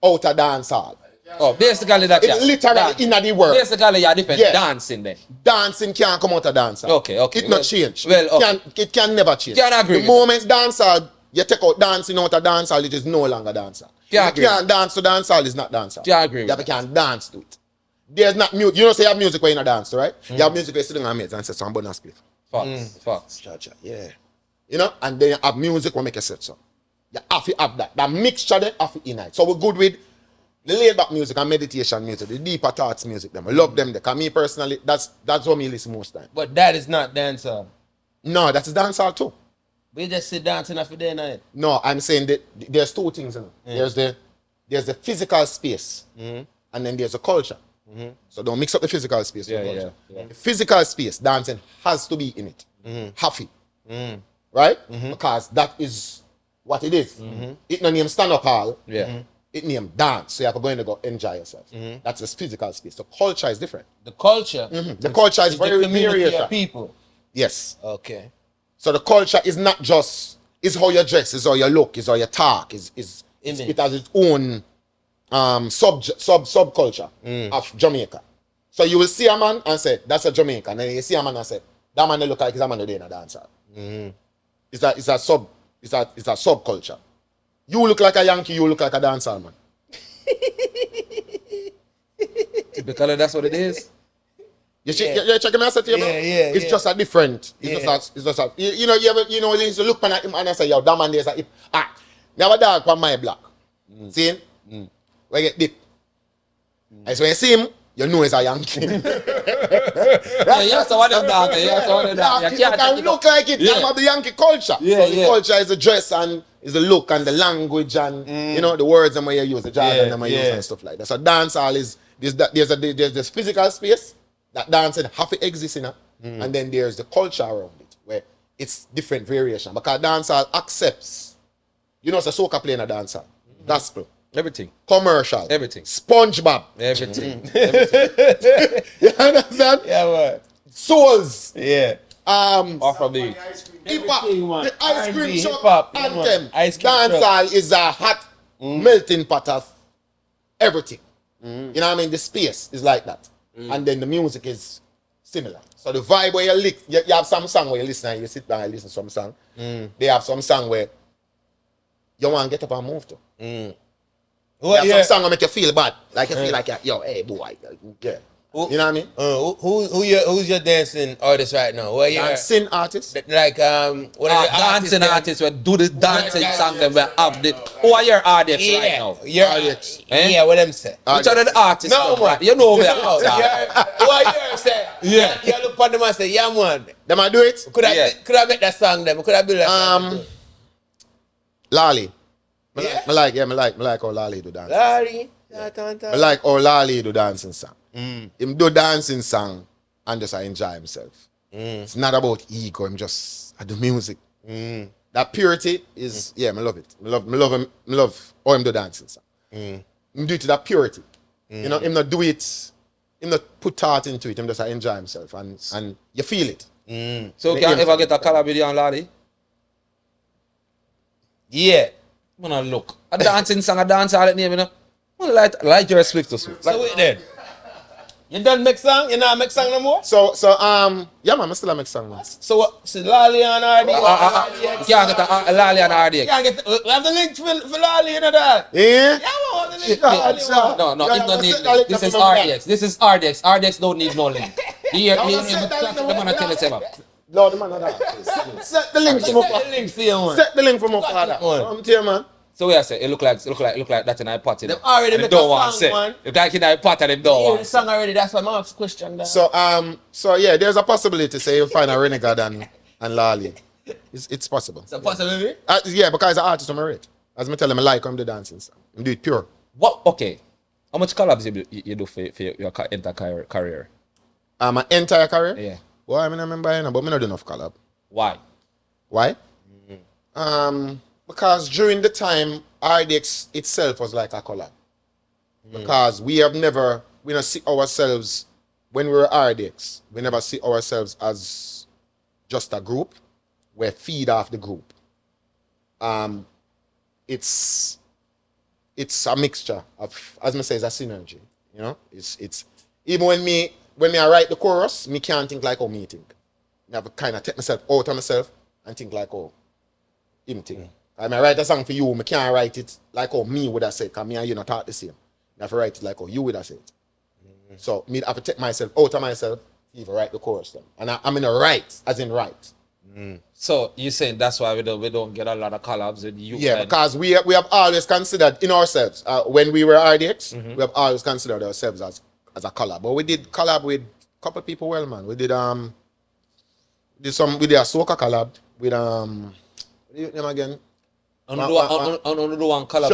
out of dance hall. Oh, basically that. It's literally in the world. Basically, you're different Yeah. dancing then. Dancing can't come out of dance hall. Okay. It not change. Well, okay. It can never change. Can't agree The with moment dance hall, you take out dancing out of dance hall, it is no longer dance hall. Can't If agree you can't dance to dance hall, it's not dance hall. Can't agree with You that. can dance to it. There's not music. You know, say you have music where you not dance to, right? You have music where you sit down and mates and say some bonus split. Facts. Yeah. You know, and then you have music where make you set some. You have to have that. That mixture then have to unite. So we're good with the laid back music and meditation music, the deeper thoughts music. Them. I love them. Because me personally, that's what me listen most time. But that is not dancehall. No, that is dancehall too. We just sit dancing after day night. No, I'm saying that there's two things. You know? There's the physical space, and then there's the culture. So don't mix up the physical space with the culture. Yeah. The physical space, dancing has to be in it. Happy. Right? Because that is what it is. It no name stand up hall. Yeah. It name dance. So you have to go in and go enjoy yourself. That's the physical space. The culture is different. The culture. The culture is is the very community various. of people. Yes. Okay. So the culture is not just is how you dress, is how you look, is how you talk, Image. it has its own subculture of Jamaica. So you will see a man and say that's a Jamaican, and then you see a man and say that man look like he's a man in a dancer. It's a subculture. You look like a Yankee, you look like a dancer, man. Because that's what it is. You checking me, I said to you, man? It's just a different. It's just a. You know, you used to look at him and I say, yo, that man there's a hip. Never dog on my block. See him? Where you get dip. And so when you see him, you know he's a Yankee. Yeah, so what them dog. Yeah, so what them dog. You You can't can take it look up. like it. Yeah. That's what the Yankee culture. Yeah, So the yeah. culture is the dress and is the look and the language and you know the words them where you use, the jargon them where you use and stuff like that. So dancehall is there's this physical space that dancing have to exist in it, and then there's the culture around it where it's different variation because dancehall accepts. You know, it's a soca playing a dancehall, gospel, Everything. commercial, Everything. SpongeBob. Everything. You understand? Yeah, what? Souls. Yeah. Off of the. Hip hop, Everything, man. the ice R&B, cream truck hip-hop, yeah, anthem. man. Ice cream Dancehall is a hot melting pot of everything. You know what I mean? The space is like that. And then the music is similar. So the vibe where you have some song where you listen and you sit down and listen to some song. They have some song where you want to get up and move to. What Some year? song will make you feel bad. Like you feel like, yo, hey, boy. Yeah. Who- You know what I mean? Who's your dancing artist right now? What year? Dancing artist. Like what are the Dancing there? artists will do this dancing song them will have the who are your artists right now? Your RDX. Eh? Yeah, what them say? Which are the artists? No, them, man. right? You know where No, what year say? Yeah. You look on them and say, yeah, man. Them I do it. Could Yeah. I make that song them? Could I build that song? Lali. Yeah? Me like how Lali do dance. Larry. I like how Lali do dancing song. Him do dancing song and just enjoy himself. It's not about ego. Him just I do music. That purity is I love it. I love him. I love how him do dancing song. Him do it to that purity. You know, him not do it. Him not put thought into it. Him just enjoy himself and you feel it. So can you ever get a collab with you and Lali? Yeah. I'm gonna look. A dancing song, a dance all that name, you know. I'm like your Swift to Swift. So wait then. You done make song? You not make song no more? So yeah man, I still make song man. So what? So Lali and RDX. You can't get a Lali and RDX. Can't get we have the link for Lali, you know that? Yeah? Yeah, we have the link for Lali. sure. No, Yeah, it yeah, don't need set that link link. This up is for my RDX. This is RDX. RDX don't need no link. Here, set that link the man tell us about. Lord, the man of that. Set the link for my Set the father. link for you, man. Set the link for my father. One. Come to you, man. So we say it look like that in I pot in. Them already make a want song, say. man. Look like in I pot and them don't You hear the want. song already, that's why I'm asking question there. So yeah, there's a possibility. Say you'll find a ReniGAD and Lali. It's possible. It's a possibility? Yeah, because the artist I'm rate. As me tell him, I like him the dancing song. Him do it pure. What? Okay. How much collabs you do for your entire career? My entire career. Yeah. Well, I mean, I remember, you know, but me not do enough collab. Why? Why? Because during the time, RDX itself was like a collab. Because we don't see ourselves, when we were RDX, we never see ourselves as just a group. We feed off the group. It's a mixture of, as I say, it's a synergy. You know, it's even when I write the chorus, me can't think like how me think. I have to kind of take myself out of myself and think like how him think. I may write a song for you, I can't write it like how me would have said, because me and you not talk the same. I have to write it like how you would have said. So me have to take myself out of myself to even write the chorus then. And I'm in a right, as in right. So you saying that's why we don't get a lot of collabs with you? Yeah, and- because we have always considered in ourselves, when we were RDX, we have always considered ourselves as a collab. But we did collab with a couple of people well, man. We did a soca collab with what do you name again? On the one collab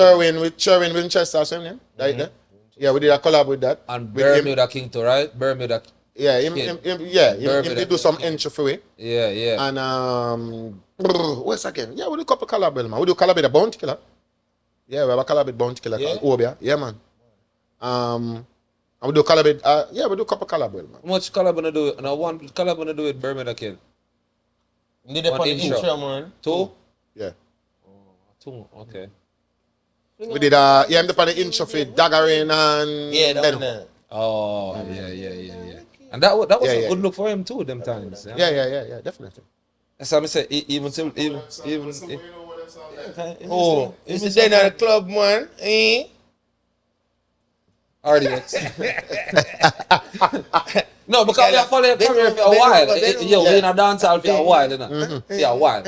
Sherwin Winchester or something, right there. Yeah, we did a collab with that. and with him. Bermuda King too, right? Bermuda. Yeah, him Bermuda did do some intro for it. Yeah. And what's again? Yeah, we do a couple collab, well, man. We do collab with a Bounty Killer. Yeah, we have a collab with Bounty Killer called Obia. Yeah, man. And we do collab with we do a couple collab, well, man. How much collab gonna do? No, one collab gonna do with Bermuda King. Did they One put the intro. intro, man? Two? Yeah. Two. Okay. We did him the the intro for Daggerin and Yeah, that Ben. one there. Oh, yeah. And that was Yeah, a yeah. good look for him too, them times. Yeah, definitely. That's what I say. Even. Oh, it's the day at the club, man. Eh? RDX. No, because we have followed your career for a while. Yo, we in a dancehall for a while, you know. For a while.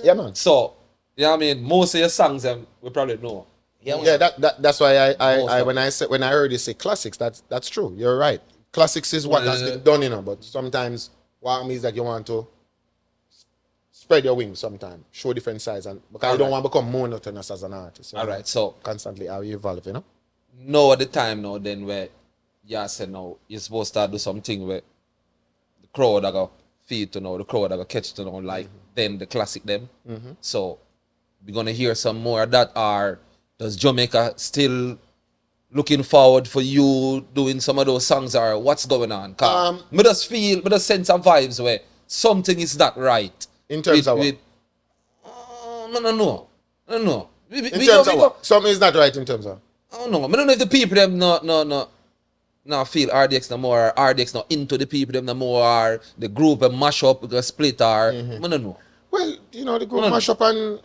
Yeah, man. So, you know what I mean? Most of your songs, we probably know. Yeah, that's why Most when I heard you say classics, that's true. You're right. Classics is what has been done, you know. But sometimes what I mean is that you want to spread your wings sometimes, show different sides, and because you don't want to become monotonous as an artist. You know? All right, so Constantly how you evolve, you know. now at the time now then where you say now you're supposed to do something where the crowd are gonna feed to know, the crowd are gonna catch to know, like then the classic them. So we're gonna hear some more of that, or does Jamaica still looking forward for you doing some of those songs, or what's going on? Cause me just sense of vibes where something is not right. In terms of what? No. In terms of what? Something is not right in terms of. I don't know. I don't know if the people them no feel RDX no more, or RDX not into the people them no more, or the group and mash up, the split, or I don't know. Well, you know, the group mash up and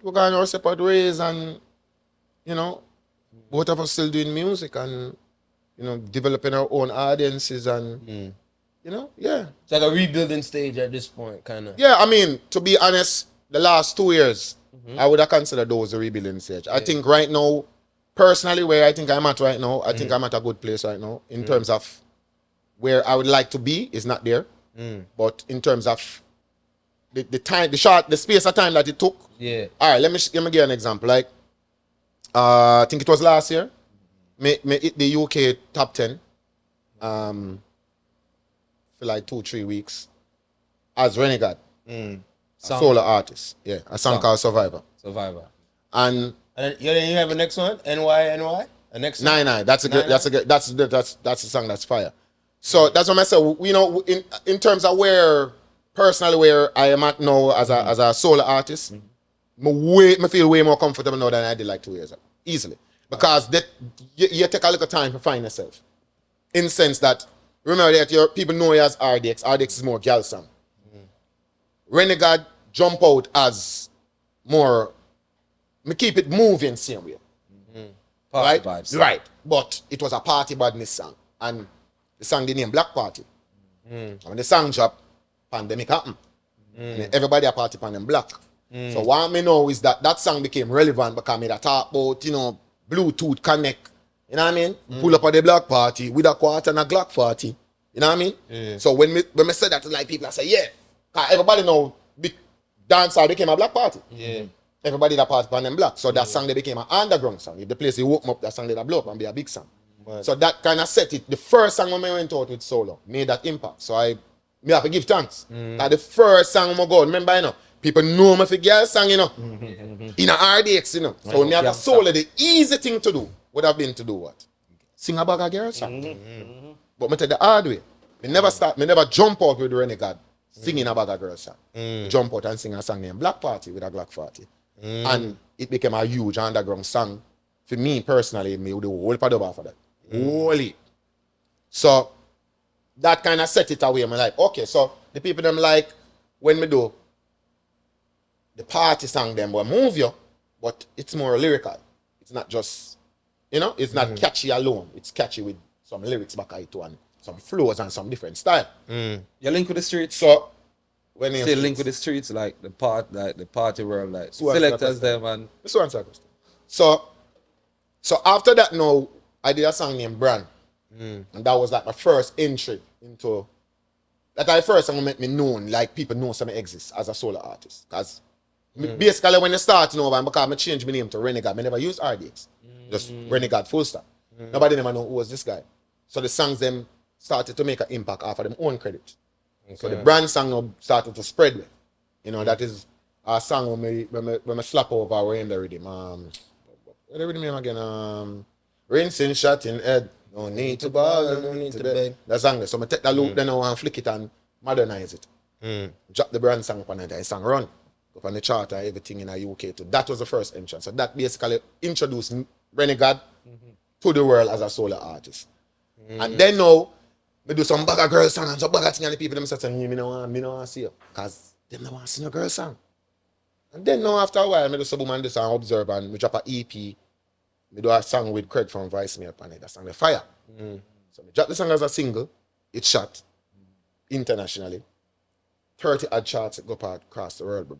we're going our separate ways, and you know, both of us still doing music and, you know, developing our own audiences and, you know, yeah. It's like a rebuilding stage at this point, kind of. Yeah, I mean, to be honest, the last 2 years, I would have considered those a rebuilding stage. I think right now, personally, where I think I'm at right now, I think I'm at a good place right now in terms of where I would like to be is not there. But in terms of the time, the space of time that it took. Yeah. All right, let me give you an example. Like, I think it was last year. Me hit the UK top 10 for like 2-3 weeks as ReniGAD, a solo artist. Yeah, a song called Survivor. Survivor. And And then you have a next one, NY. A next song? Nine. That's the song that's fire. So that's what I said. You know, in terms of where personally where I am at now as a solo artist, me feel way more comfortable now than I did like 2 years ago. Easily. Because you take a little time to find yourself. In the sense that, remember that your people know you as RDX. RDX is more gal song. ReniGAD jump out as more, me keep it moving same way. Party Right? vibes. Right. But it was a party badness song. And the song the name Black Party. And when the song drop, pandemic happened. And everybody a party pan them black. So what I know is that song became relevant because me that talk about, you know, Bluetooth connect. You know what I mean? Pull up at the Black Party with a quarter and a Glock party. You know what I mean? Yeah. So when me say that to like people, I say, yeah. Cause everybody know dancehall became a black party. Yeah. Everybody that party pan them black. So that song they became an underground song. If the place you woke up, that song they blow up and be a big song. Right. So that kind of set it. The first song when I went out with solo made that impact. So me have to give thanks. That the first song I go, remember, you know, people know me for girl song, you know. In a RDX, you know. So when me have a solo, the easy thing to do would have been to do what? Sing a bag of girl song. But me take the hard way. Me never jump out with ReniGAD singing a bag of girl song. Jump out and sing a song named Black Party with a Glock 40. And it became a huge underground song. For me personally, me would do whole part of that. Holy. So that kind of set it away. I'm like, okay, so the people them like when me do the party song them will move you, but it's more lyrical. It's not just, you know, it's not catchy alone. It's catchy with some lyrics back at it and some flows and some different style. You link with the streets. So when you Still link with the streets, like the party world, like So answer that selectors question. them and This one answer the question. So after that now, I did a song named Brand. And that was like my first entry into that I first song make me known, like people know some exist as a solo artist. Because basically when I start over, and because I changed my name to ReniGAD, I never used RDX. Just ReniGAD full stop. Nobody never know who was this guy. So the songs them started to make an impact off of them own credit. So the brand song now started to spread with. You know, that is a song when me slap over we're in the rhythm. What the rhythm name again? Rinsing shot in head. No need to bother, no need to beg. That song there. So I take that loop then now and flick it and modernize it. Drop the brand song upon it and song run. Up on the chart and everything in the UK too. That was the first entrance. So that basically introduced ReniGAD to the world as a solo artist. And then now, me do some bag of girl song and some bag of thing and the people them say, me no want to see you. Because them no want to see no girl song. And then now after a while, me do some woman do some observe and me drop a EP. Me do a song with Craig from Vice Me upon it. That song the fire. So me drop the song as a single. It shot internationally. 30 odd charts that go across the world, bro.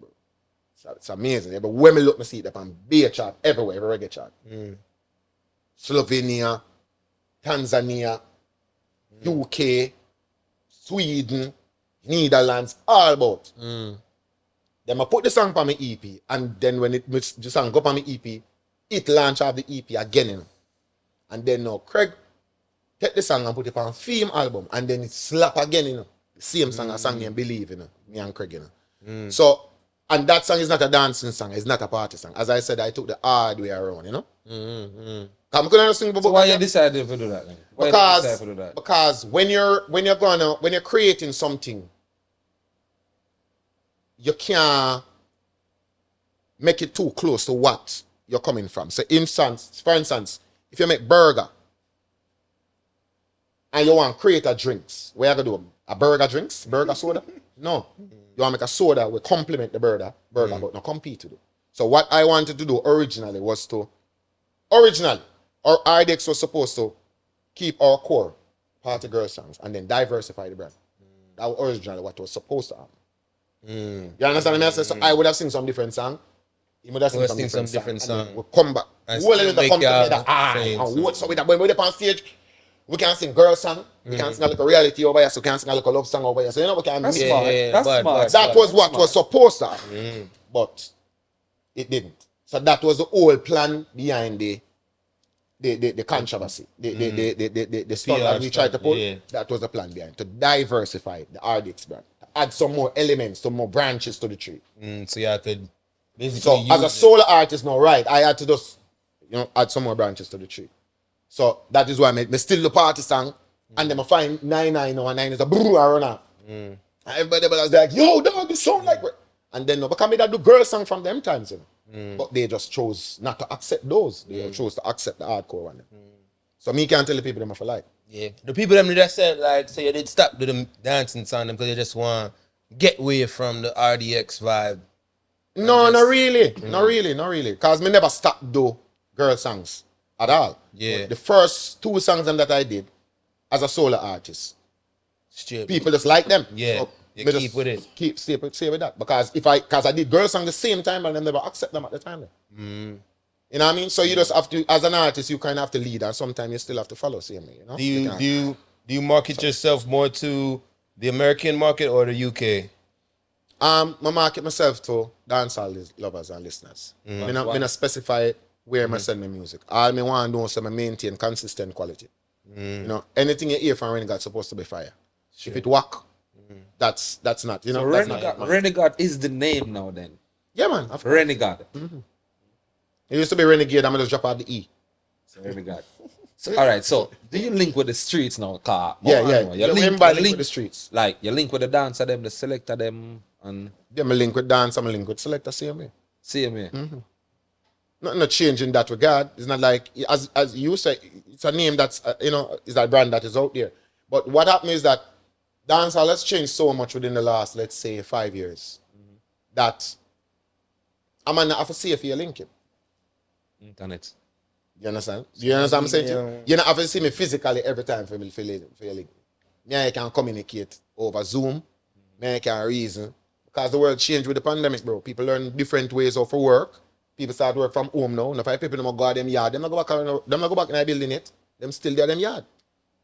So it's amazing. But when me look, me see it up on beer chart everywhere, every reggae chart. Slovenia, Tanzania, UK, Sweden, Netherlands, all about. Then I put the song on my EP, and then when the song go on my EP, it launch off the EP again, you know. And then now Craig take the song and put it on film album, and then it slap again, you know. The same song, a song named Believe, you know. Me and Craig, you know. So, and that song is not a dancing song, it's not a party song. As I said, I took the hard way around, you know. I'm gonna sing about so why you decided to do that then? Why you decided to do that? Because when you're creating something, you can't make it too close to what you're coming from. So for instance, if you make burger and you want to create a drinks, what you gonna do? A burger drinks? Burger soda? No. You want to make a soda will complement the burger but not compete with it. So what I wanted to do originally was to Our RDX was supposed to keep our core party girl songs and then diversify the brand. That was originally what was supposed to happen. You understand what I mean? So I would have seen some different song. He would have seen some different song. And then we'll come back. And We'll still let them make come y'all together. same And song. what? So when we're up on stage, we can sing girl song. We can sing a little reality over here. So we can sing a little love song over here. So you know we can mix smart. it. That's smart. That was what was supposed to happen. But it didn't. So that was the whole plan behind the controversy. The stunt that we tried to pull. Yeah. That was the plan behind to diversify the RDX brand. To add some more elements, some more branches to the tree. So you could basically So use as a it. solo artist now, right, I had to just, add some more branches to the tree. So that is why I still the party song, and then I find 99 now, and 9 is a brrr, I run out. And everybody was like, yo, dog, this sound like... And then, because I do girl song from them times, But they just chose not to accept those. They chose to accept the hardcore one. So me can't tell the people them if I like. Yeah. The people them that said, like, say you did stop do the dancing song them because they just want to get away from the RDX vibe. No, not really. Not really. Because me never stopped do girl songs at all. Yeah. But the first 2 songs them that I did as a solo artist, Straight. people just like them. Yeah. So You me keep just with it. Stay with that. Because I did girl song the same time and I never accept them at the time. You know what I mean? So you just have to, as an artist, you kind of have to lead, and sometimes you still have to follow same way, Do you market yourself more to the American market or the UK? I market myself to dancehall lovers and listeners. I not specify where I send my music. All I want to do is I maintain consistent quality. Anything you hear from ReniGAD supposed to be fire. If it work, that's not, So that's not ReniGAD is the name now then. Yeah, man. Of course. ReniGAD. It used to be Renegade, I'm going to just drop out the E. So ReniGAD. So, all right, so do you link with the streets now, car? Yeah. You link with the streets. Like, you link with the dancer them, the selector them, and... Yeah, I link with dance, I'm link with selector, same way. Same way. Nothing change in that regard. It's not like, as you say, it's a name that's, is a brand that is out there. But what happened is that dancehall has changed so much within the last, let's say, 5 years, that I'm going to have to see if you're linking. Internet. You understand? You understand what I'm saying to you? You don't have to see me physically every time for me to link. Me I can communicate over Zoom. Me I can reason. Because the world changed with the pandemic, bro. People learn different ways of work. People start work from home now. And if I people them go out them yard, them not go back in the building it. Them still there them yard.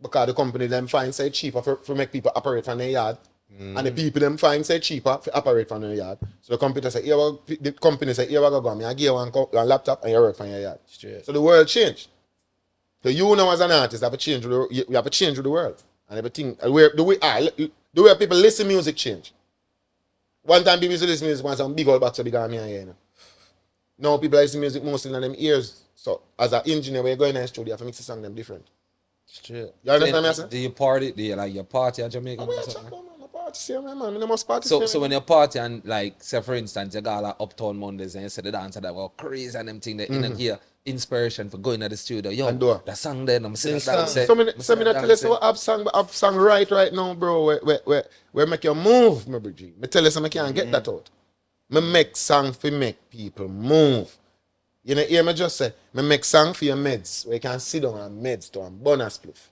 Because the company them find say cheaper for make people operate from their yard. And the people them find say cheaper for operate from their yard. So the company say, here we go. Me I give you one laptop and you work from your yard. Straight. So the world changed. So you now as an artist have to change you have to change with the world. And everything the way people listen music change. One time people used to listen to music when some big old box bigger than me and here. Now people listen to music mostly in them ears. So as an engineer when you go in the studio you have to mix the song them different. Straight. You understand me? I say? Do you party? Do you like your party at Jamaica? Oh, yeah, check on my party, see, man. I must party. So when you party and like say for instance you got like Uptown Mondays and you say the dancer that were crazy and them thing they in here inspiration for going to the studio. Yo, And do it. the song then I'm saying Sing that. song. So me not tell you so I have song right now, bro. Where make you move, my bridge. Me tell you so I can't get that out. Me make song for make people move. You know, hear me just say, me make song for your meds, where you can sit down and meds to and bonus spliff.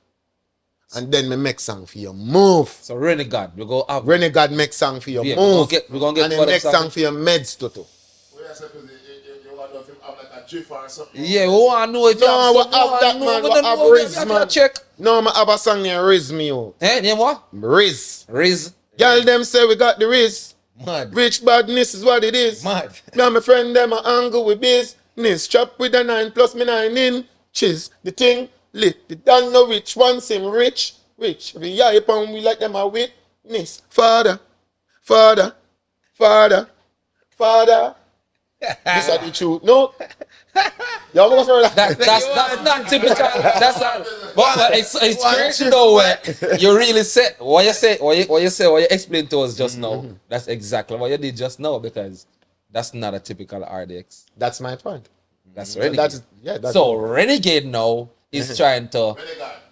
And then me make song for your move. So ReniGAD, we go up. ReniGAD make song for your Yeah, move. we gonna get and then for them make song. song for your meds to. You want to have like a GIF or something? Yeah, we want to know if No, you what have that, man? What have Riz, man? Check. No, I have a song named Riz me out. Name what? Riz. Riz. Girl, them say we got the Riz. Mad. Rich badness is what it is. Mad. Me and my friend them a angle with business. Chop with a 9 plus me 9 in. Chiz, the thing lit. The don't know which one seem rich. Rich. If you hype on we like them a witness. Father. This is the truth. No. Y'all go further. That's not typical. That's not. But it's crazy though. Where you really said what you explained to us just now. That's exactly what you did just now because that's not a typical RDX. That's my point. That's So ReniGAD. that's So ReniGAD now is trying to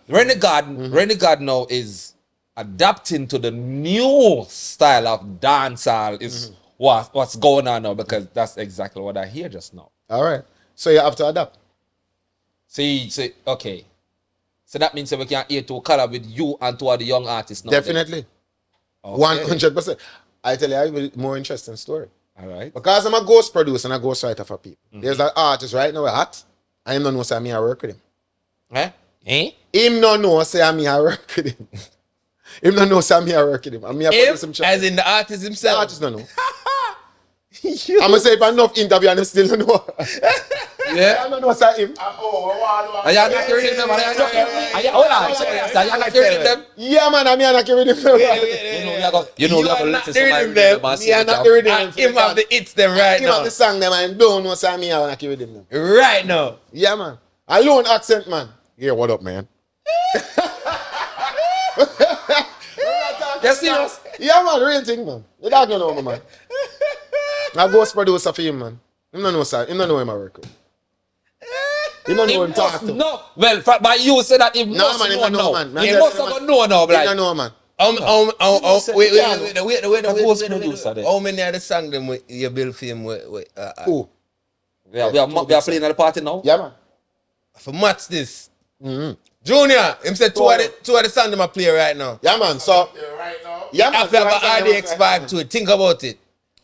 ReniGAD now is adapting to the new style of dancehall is what's going on now because that's exactly what I hear just now. all right. So you have to adapt. So okay. So that means that we can hear to collab with you and two other young artists now. Definitely. Okay. 100%. I tell you, I have a more interesting story. All right. Because I'm a ghost producer and a ghost writer for people. There's an artist right now hot. I him don't know say me I work with him. Eh? Him don't know say me I work with him. Him don't know say me I work with him. And me I Him, produce him track. as in the artist The himself. artist don't know. I'm gonna say if enough interview and him still don't know. Yeah. I don't know say him. Are you not hearing them? Hold on. So you're not hearing them? Yeah man, I mean I not carry him. You know, we are going to listen to my hearing them. rhythm and see Me I what not you carry them. And him have the hits them right Him have now. the song them and don't know say me I not carry them. Right now. Yeah man. Alone accent man. Yeah, what up man? Yes, serious. Yeah man, real thing man. The dog don't know me man. I ghost producer for him man. Him don't know sir. Him don't know him I work with. He don't know who him talk to. No. Well, by you say that he No, must man, he know don't know, now. man. He Man, must man. have know now, He like. don't know man. Wait. How many of the songs them you build for him with Who? We are playing at the party now. Yeah man. for match this? Junior, him said two of the songs them I play right now. Yeah man. So Yeah, right now. yeah man. After have an RDX vibe to it. Think about it.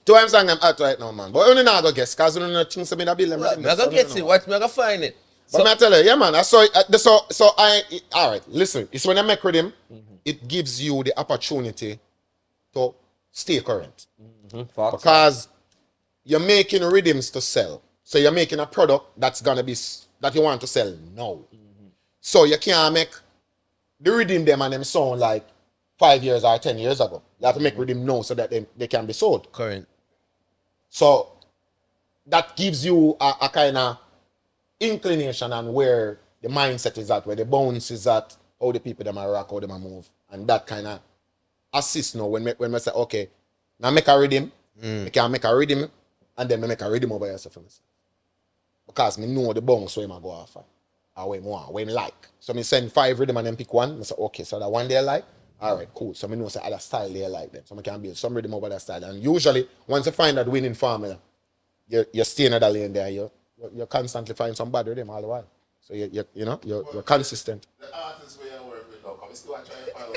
Two I'm saying them out right now man. But only now go guess cause you don't know things to me that build them. I'm gonna get it. Watch me, I'm gonna find it. But I tell you, yeah man, I saw it. All right, listen. It's when I make with him, it gives you the opportunity to stay current. Because you're making rhythms to sell. So you're making a product that's gonna be, that you want to sell now. So you can't make the rhythm them and them sound like 5 years or 10 years ago. You have to make rhythm now so that they can be sold. Current. So that gives you a kind of inclination on where the mindset is at, where the bounce is at, how the people them are rock, how them are move. And that kind of assists now when we say, okay, now make a rhythm, we can make a rhythm, and then we make a rhythm over yourself for myself. Because me know the bounce where I go off at, or where I want, where I like. So me send 5 rhythm and then pick one, I say, okay, so that one they like, all right, cool. So me know say other style they like them. So I can build some rhythm over that style. And usually, once you find that winning formula, you're staying in that lane there, you're constantly finding some bad rhythm all the while. So you're consistent. The artists where I work with now, I'm still trying to find out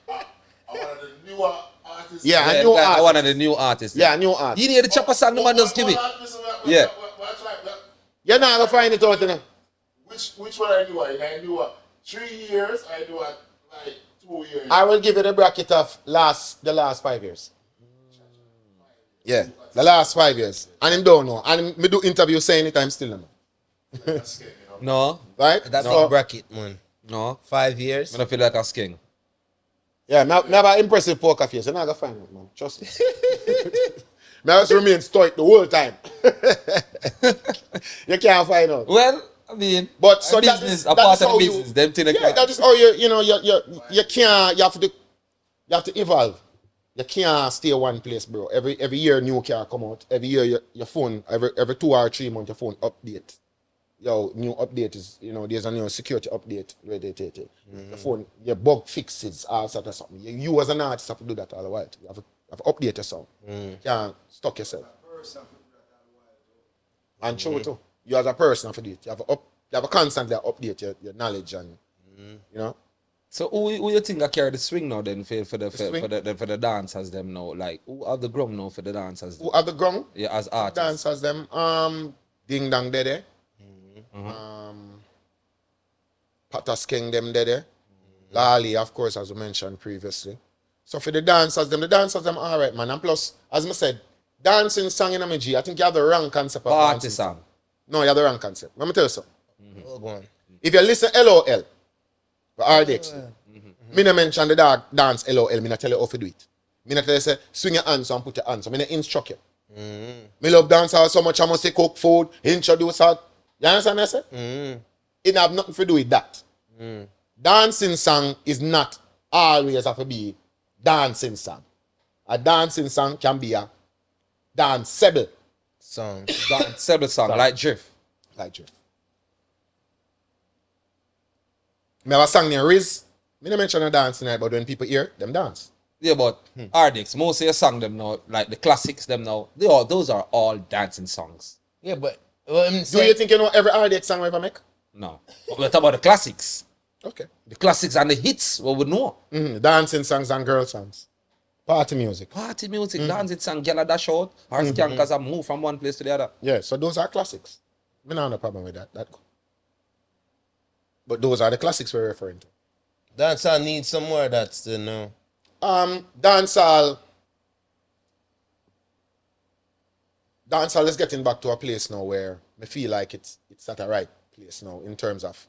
that one of the newer artists. Yeah, Yeah, a new like artist. one of the new artists. Yeah, a new artist. You need the chopper song, the man just give it. Yeah. You're not gonna find it out, you know. Which one I do? I do 3 years. I do like 2 years. I will give you the bracket of the last 5 years. Yeah, the last 5 years. And him don't know. And me do interview saying it, I'm still not know. No. Right? That's So, big bracket, man. No. 5 years. I don't feel like a sking. yeah, me have an impressive poker face. You're not gonna find it, man. Trust me. Me just remain stoic the whole time. You can't find out. Well, I mean, But so a that business, is- a that part is of how the you- business, them thing Yeah, that is how you can't, you have to evolve. You can't stay one place, bro. Every year new car come out. Every year your phone, every 2 or 3 months your phone update. New update is, there's a new security update where they take it. The phone, your bug fixes, all sort of something. You as an artist have to do that all the while. You have to update yourself. You can't stuck yourself. And true too. You as a person have to do it. You have to constantly update your knowledge and So who you think I carry the swing now then for the swing? dancers them now? Like who have the ground now for the dancers? Who at the ground? Yeah, as artists. Dancers them. Ding Dang Dede. Patas King them Dede. Lali, of course, as we mentioned previously. So for the dancers them alright, man. And plus, as I said, dancing song in MG, I think you have the wrong concept of Party dancing. song. No, you have the wrong concept. Let me tell you something. Oh, go on. If you listen LOL, for RDX, me no mention the dog dance LOL, me not tell you how to do it. Me not tell you say, swing your hands and put your hands. So me not instruct you. Me love dancehall so much I must say cook food, introduce her. You understand what I say? It have nothing to do with that. Dancing song is not always have to be dancing song. A dancing song can be a danceable Song. Several song, like Drift. like Drift. Me have a song named Riz. Me no mention a dance tonight, but when people hear, them dance. Yeah, but RDX, most of your song them now, like the classics them now, those are all dancing songs. Yeah, but Do you think you know every RDX song I ever make? No. But we're talking about the classics. Okay. The classics and the hits, what we know. Dancing songs and girl songs. Party music. Party music, dancing song, gyal a dash out, or skankers a move from one place to the other. Yeah, so those are classics. I don't have no problem with that. But those are the classics we're referring to. Dancehall needs some more of that still now. Dancehall is getting back to a place now where I feel like it's at a right place now in terms of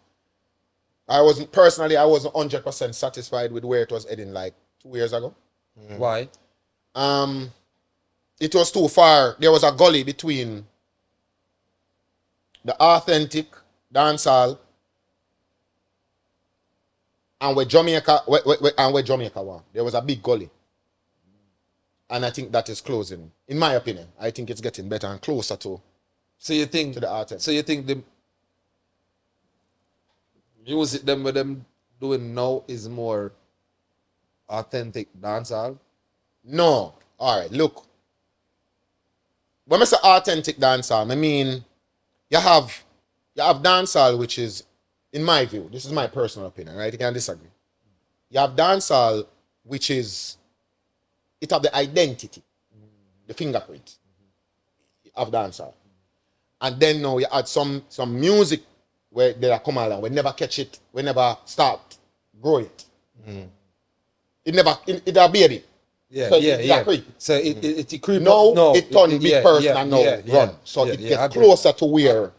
I wasn't 100% satisfied with where it was heading like 2 years ago. Why? It was too far. There was a gully between the authentic dancehall and where Jamaica was. There was a big gully. And I think that is closing. In my opinion, I think it's getting better and closer to the authentic. So you think the music them doing now is more authentic dancehall? No. All right, look. When I say authentic dancehall, I mean you have dancehall, which is, in my view, this is my personal opinion, right? You can disagree. You have dancehall, which is, it have the identity, the fingerprint of dancehall. And then now you add some music where they come along, we never catch it, we never start grow it. It a baby. Yeah, So yeah, it yeah. creep. So it creep Now up. No, it turn big person and now run. So it gets closer to where,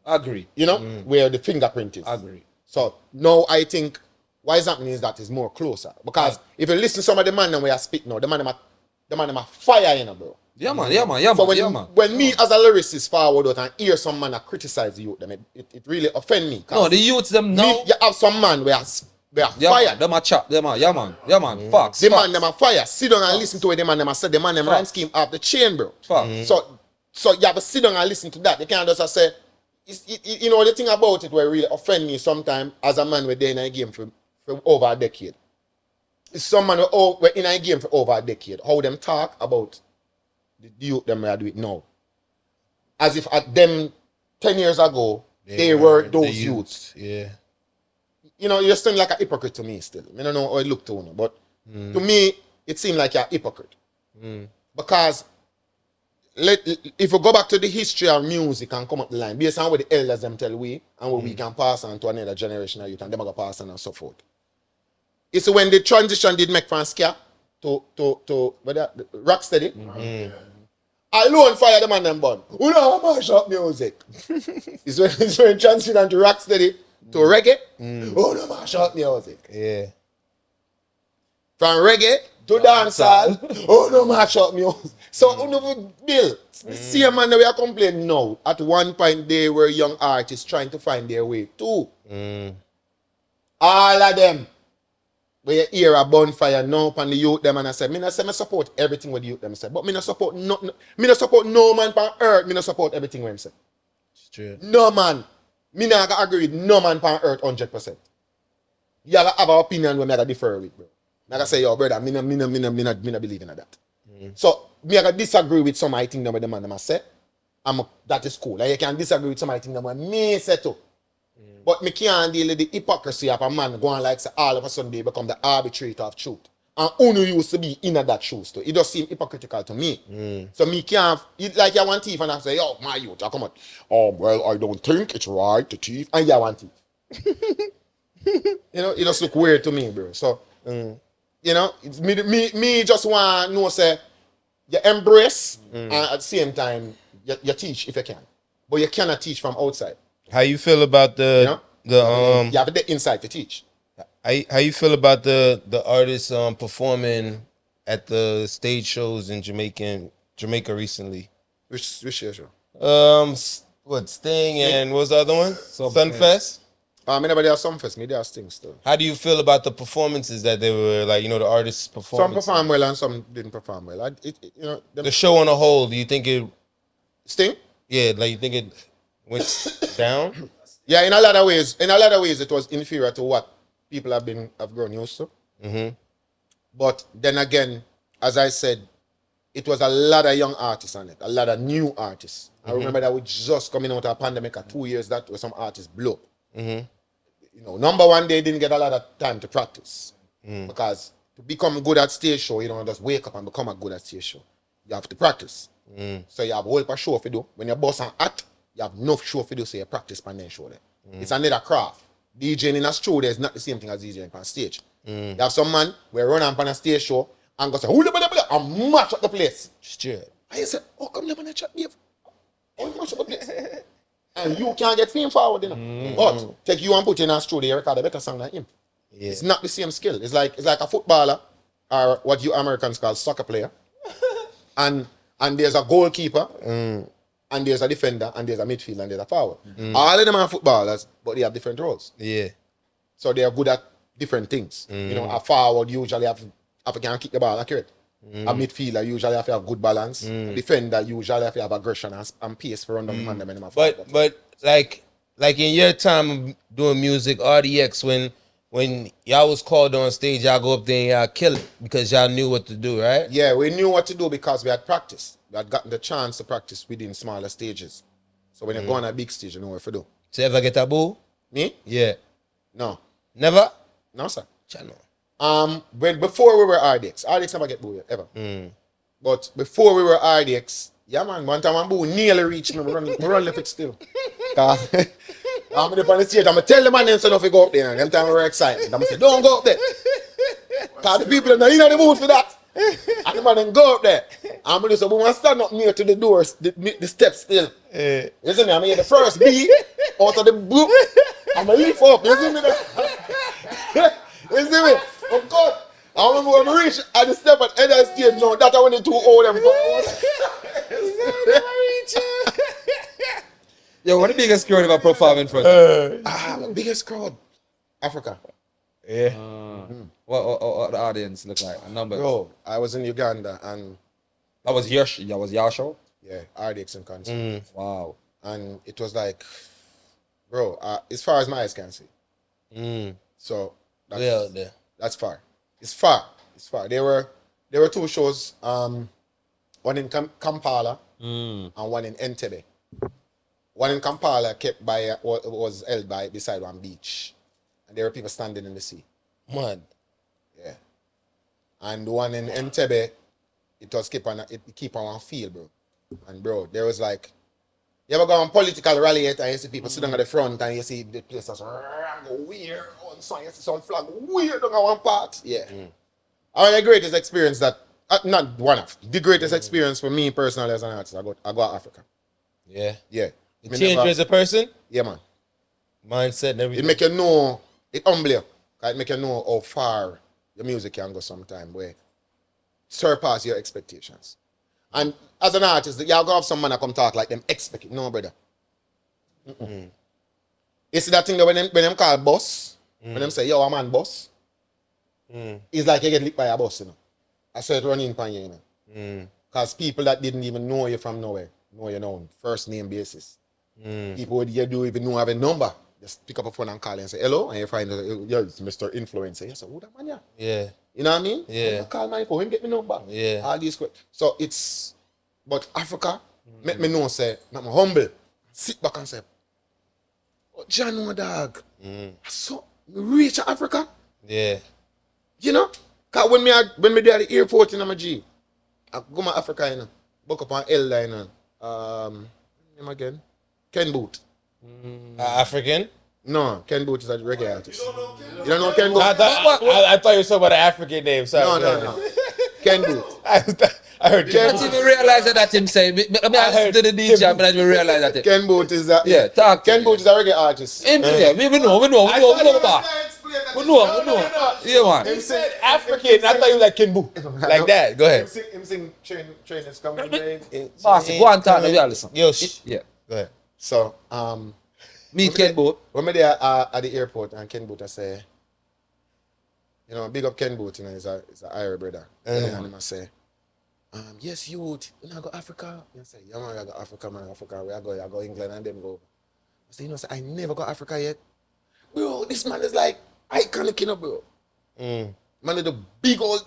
Agree. you know, where the fingerprint is. Agree. So now I think why is happening is that it's more closer. Because if you listen to some of the man them we are speak now, the man them are fire, you know, bro. Yeah, man, yeah, man, yeah, So man, yeah, man. when me as a lyricist forward out and hear some man that criticize the youth, them, it really offend me. 'Cause No, the youths them now. you have some man where Yeah, fire. man, them a chat, them a, yeah, man, facts. The man facts, them are fire. Sit down and listen to what the man them a say. The man them rhyme scheme off the chain, bro. facts. So you have to sit down and listen to that. You can't just say, you know, the thing about it where really offend me sometimes as a man we're there in a game for over a decade. It's some man we're in a game for over a decade. How them talk about the youth them we do it now. As if at them 10 years ago, they were those the youths. Yeah. You know, you're still like a hypocrite to me still. I don't know how it look to you, but to me, it seemed like you're a hypocrite. Because if we go back to the history of music and come up the line, based on what the elders them tell we, and what we can pass on to another generation of youth, and them are going to pass on and so forth. It's when the transition did make from ska to Rocksteady. Alone fire the man them born. Who know how much up music? it's when transition to Rocksteady to reggae. Oh no, mash up music. Yeah. From reggae to dancehall. Oh no, mash up music. So Bill, see a man that we are complaining now. At one point they were young artists trying to find their way too. All of them. Where you hear a bonfire now upon the youth them and I say, me support everything what the youth them say. But me not support no man on earth, me not support everything what them say. It's true. No man. Me not gonna agree with no man on earth 100%. You gotta have an opinion when me gotta differ with, bro. Me gotta say, yo, brother, me not believe in that. So me gotta disagree with some I think them what the man them say. That is cool. Like you can disagree with some I think them what me say too. But me can't deal with the hypocrisy of a man going like say all of a sudden they become the arbitrator of truth. And Uno used to be in that shoes too. It does seem hypocritical to me. So me can't, like you want thief and I say, yo, my youth, come on. Well, I don't think it's right to thief. And you want thief. You know, it just look weird to me, bro. So, you know, it's me just want to know, say, you embrace and at the same time, you teach if you can. But you cannot teach from outside. How you feel about You have the insight to teach. How you feel about the artists performing at the stage shows in Jamaica recently? Which show? What Sting and what was the other one? Sunfest. Me never did some fest. Me there things though. How do you feel about the performances that they were like? You know, the artists performing. Some perform well and some didn't perform well. You know, The show on a whole, do you think it? Sting. Yeah, like you think it went down? Yeah, in a lot of ways, it was inferior to what people have grown used to. But then again, as I said, it was a lot of young artists on it, a lot of new artists. I remember that we just coming out of a pandemic at 2 years that where some artists blew up. You know, number one, they didn't get a lot of time to practice. Because to become good at stage show, you don't just wake up and become a good at stage show. You have to practice. So you have a whole heap of show for do. When you're boss and act, you have enough show for do, so you practice pan then show there. It's another craft. DJing in a studio is not the same thing as DJing on stage. You have some man where run on a stage show and go say, "Hula blah blah," and mash up the place. Straight. And you say, "Oh, come on, chat, Dave. Oh, you mash up the place." And you can't get fame forward, you know. But take you and put you in a studio, you record a better song than him. Yeah. It's not the same skill. It's like a footballer or what you Americans call soccer player. and there's a goalkeeper, and there's a defender, and there's a midfielder, and there's a forward. All of them are footballers, but they have different roles. Yeah. So they are good at different things. You know, a forward usually have can kick the ball accurate. A midfielder usually have to have good balance. A defender usually have to have aggression and pace for run down the man them in them. But like in your time of doing music, RDX, when y'all was called on stage, y'all go up there and y'all kill it because y'all knew what to do, right? Yeah, we knew what to do because we had practice. We had gotten the chance to practice within smaller stages. So when you go on a big stage, you know what to do. So ever get a boo? Me? Yeah. No. Never? No, sir. Channel. Before we were RDX never get booed ever. But before we were RDX, yeah man, one time one boo nearly reached me. I run left it still. Cause I'm up on the stage, I'm gonna tell the man then so if you go up there. And them time we were excited. I'm gonna say, don't go up there. Cause the people are not in the mood for that. And the man then go up there. I'm gonna say, we want to stand up near to the doors, the steps still. You see me? I'm here the first beat out of the book. I'm gonna lift up. You see me? You see me? Oh God. I remember when we reached at the step at the end of the stage, no, that I went too old and Yo, what the biggest crowd ever perform in front? the biggest crowd. Africa. Yeah. What the audience look like? A number. Bro, I was in Uganda and That was your show? yeah, RDX in concert. Wow. And it was like, bro, as far as my eyes can see. So that's, We out there. that's far. It's far. It's far. There were two shows, one in Kampala and one in Entebbe. One in Kampala was held by beside one beach. And there were people standing in the sea. Mad. Yeah. And the one in Entebbe, it keep on one field, bro. And bro, there was like, you ever go on political rally yet and you see people sitting at the front and you see the place that's go weird on some, you see some flag weird on one part. Yeah. I mean, the greatest experience that, not one of, the greatest experience for me personally as an artist, I go to Africa. Yeah. Yeah. It changed you as a person? Yeah, man. Mindset and everything. It make you know, it humble you. It make you know how far your music can go sometime where surpass your expectations. And as an artist, you have to have some man that come talk like them expect it. No, brother. You see that thing that when them call boss, when them say, yo, I'm man boss, it's like you get licked by a boss, you know. I saw it running upon you, you know. Because people that didn't even know you from nowhere, know you now, first name basis. People would you do even know have a number. Just pick up a phone and call and say, hello, and you find yeah, it's Mr. Influencer. You say, who that man, yeah? Yeah. You know what I mean? Yeah. I call my phone, him get me number. Yeah. All these questions. So it's, but Africa, make me know, say, make me humble. Sit back and say, oh, John, no dog. So, me reach Africa, Yeah. you know? Because when me there at the airport in MG, I go to Africa, you know, book up on L line, name again? Ken Boot. African? No, Ken Boot is a reggae artist. You don't know Ken Boot? I thought you were talking about an African name. Sorry. No. Ken Boot. I heard I Ken. didn't even realize that him saying. I mean, I heard to the DJ, but I didn't even realize that. Ken Boot is a Yeah, talk to Ken me. Boot is a reggae artist. Yeah, we know, man. We know. Yeah, man. You said African. I thought you were like Kimbu. Like that. Go ahead. Him sing trainers coming in. Boss, go and talk to me, listen. Yo, Yeah. Go ahead. So, Me, Ken Boat. when we there at the airport and Ken Boot I say, you know, big up Ken Boot, you know, he's a Irish brother. And him I say, yes, youth, you know, I go Africa. You say, yeah, man, I go Africa, man, Africa. I go England and then go. I say, you know, I never go Africa yet. Bro, this man is like iconic, you know, bro. Man is the big old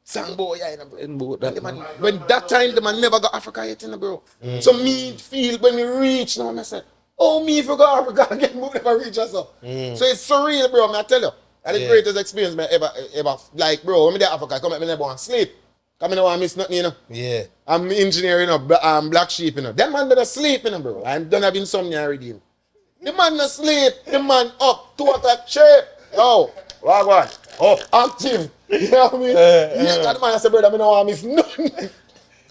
Sang boy, yeah, you know, bro. In both And that, the man, man. when that time, the man never got Africa yet, you know, bro. So me feel when we reach now, I said, oh, me if you go Africa again, we never reach us up. So it's surreal, bro, I tell you. And the greatest experience me ever, like, bro, when me there Africa, I come back, me never want to sleep. Come in, I want to miss nothing, you know. Yeah. I'm engineer, you know, black sheep, you know. That man better sleep, you know, bro. I'm done having insomnia already. You know. The man not sleep, the man up, 2 o'clock shape. Yo, what? Up, active. You know what I mean? Yeah, that man I said, brother, I don't want to miss nothing.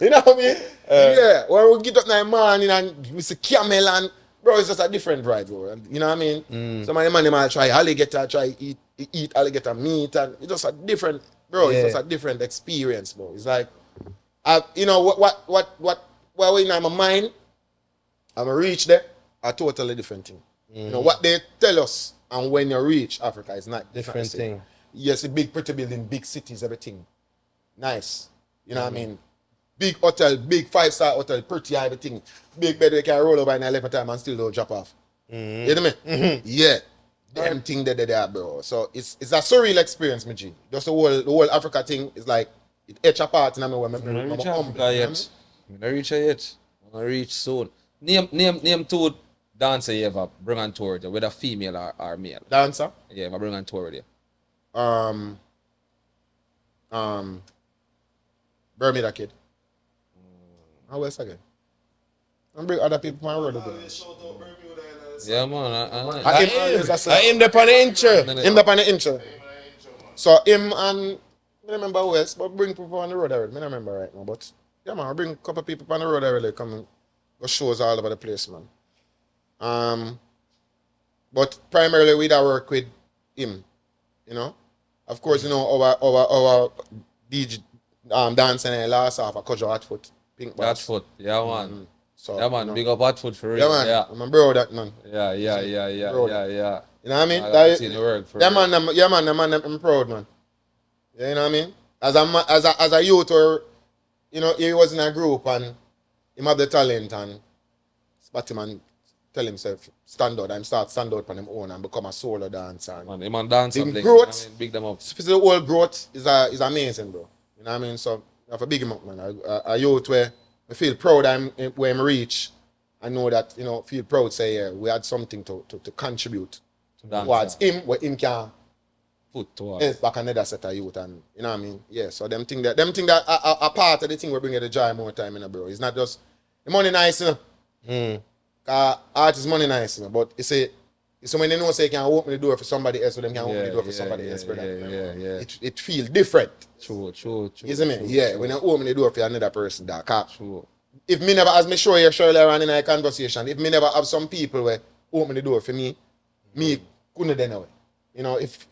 You know what I mean? Yeah, when we get up in the morning and we see camel and, bro, it's just a different vibe, bro. You know what I mean? Some of the man, they might try alligator, try eat alligator meat, and it's just a different, bro, it's just a different experience, bro. It's like, you know, what in my mind, I'm going to reach there, a totally different thing. You know, what they tell us, and when you reach Africa, is not Different thing. Yes, a big, pretty building, big cities, everything. Nice. You know what I mean? Big hotel, big 5-star hotel, pretty everything. Big bed you can roll over in a left time and still don't drop off. You know what I mean? Yeah. Them thing that they there, bro. So it's a surreal experience, my G. Just the whole Africa thing is like, it etch apart in me when I'm not reach Africa yet. I'm not reach it yet. I'm going to reach soon. Name 2 dancer you ever bring on tour with you, whether female or male. Dancer? Yeah, if I bring on tour with you. Bermuda Kid. How else again? And bring other people on the road again. Yeah, man. I him the on the intro. Him the on the intro. So him and I remember who else, but bring people on the road already. I don't remember right now, but yeah, man, I bring a couple of people on the road already. Come and go shows all over the place, man. But primarily we that work with him, you know. Of course, you know our DJ dancing and last half a Kojo Hotfoot, Pink Boss. Hotfoot, yeah, man. So, Yeah, man. you know. Big up Hotfoot for real. Yeah, man. Yeah. I'm a bro that man. Yeah. Bro. You You know what I mean? I seen the work for yeah, real. man, I'm proud, man. Yeah, you know what I mean? As a youth, or you know, he was in a group and he have the talent and spot him and tell himself stand out and start stand out on him own and become a solo dancer. Man, him and dance Big and thing, growth. you know, big them up. The whole growth is amazing, bro. You know what I mean? So I have a big him up, man. A youth where I feel proud where I reach. I know that, you know, feel proud, say, yeah, we had something to contribute towards him, where him can put towards. help back another set of youth, and you know what I mean? Yeah, so them thing that are part of the thing we bring the joy more time, you know, bro. It's not just the money nice, you know. Art is money nice, you know, but it's when they know say you can open the door for somebody else, so them can open the door for somebody else, brother. Yeah. It feel different. True. You see me? Yeah, when you open the door for another person, that True. if me never, as me show you earlier on in our conversation, if me never have some people where open the door for me couldn't then away. You know, if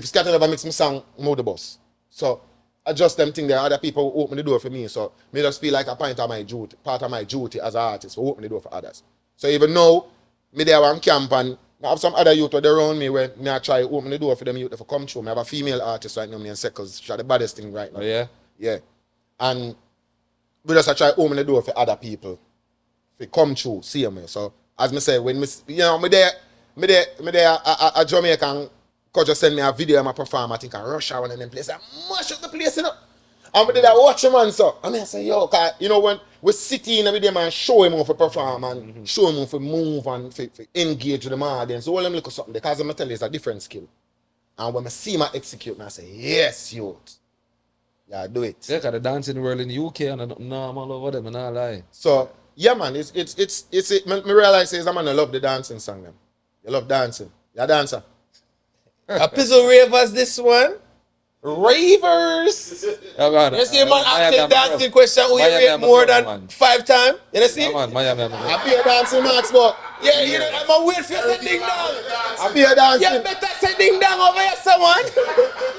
Scatter never makes me song, move the bus. So I just them thing there, other people who open the door for me. So me just feel like a part of my duty as an artist for open the door for others. So even now, me there on camp and I have some other youth around me where me I try open the door for them youth to come through. I have a female artist right now, me and Seckles, she's the baddest thing right now. Oh yeah? Yeah. And we just try open the door for other people to come through, see me. So as me say, when me there a Jamaican could just send me a video of my perform, I think I rush out one of them places, I mash up the place, you know. And me did I watch him and so. I mean I say, yo, cause you know when we sit in with them and show him how to perform and show him how to move and to engage with the audience. So all them look at something because I'm tell you it's a different skill. And when I see him execute, I say, yes, youth. Yeah, do it. Yeah, cause the dancing world in the UK and no, I'm all over them, and I lie. So yeah, man, me realize is a man I love the dancing song. Them. You love dancing. You're a dancer. A pizzle ravers this one. Ravers. Yeah, man. You see, man, Miami, asking dancing question who you Miami, rate more than man. 5 times. You see? Yeah, man, Miami. I be a dancing max, but Yeah, you know, I'm a wait for you to say ding dong. I be a dancing. You better say ding dong over here, someone.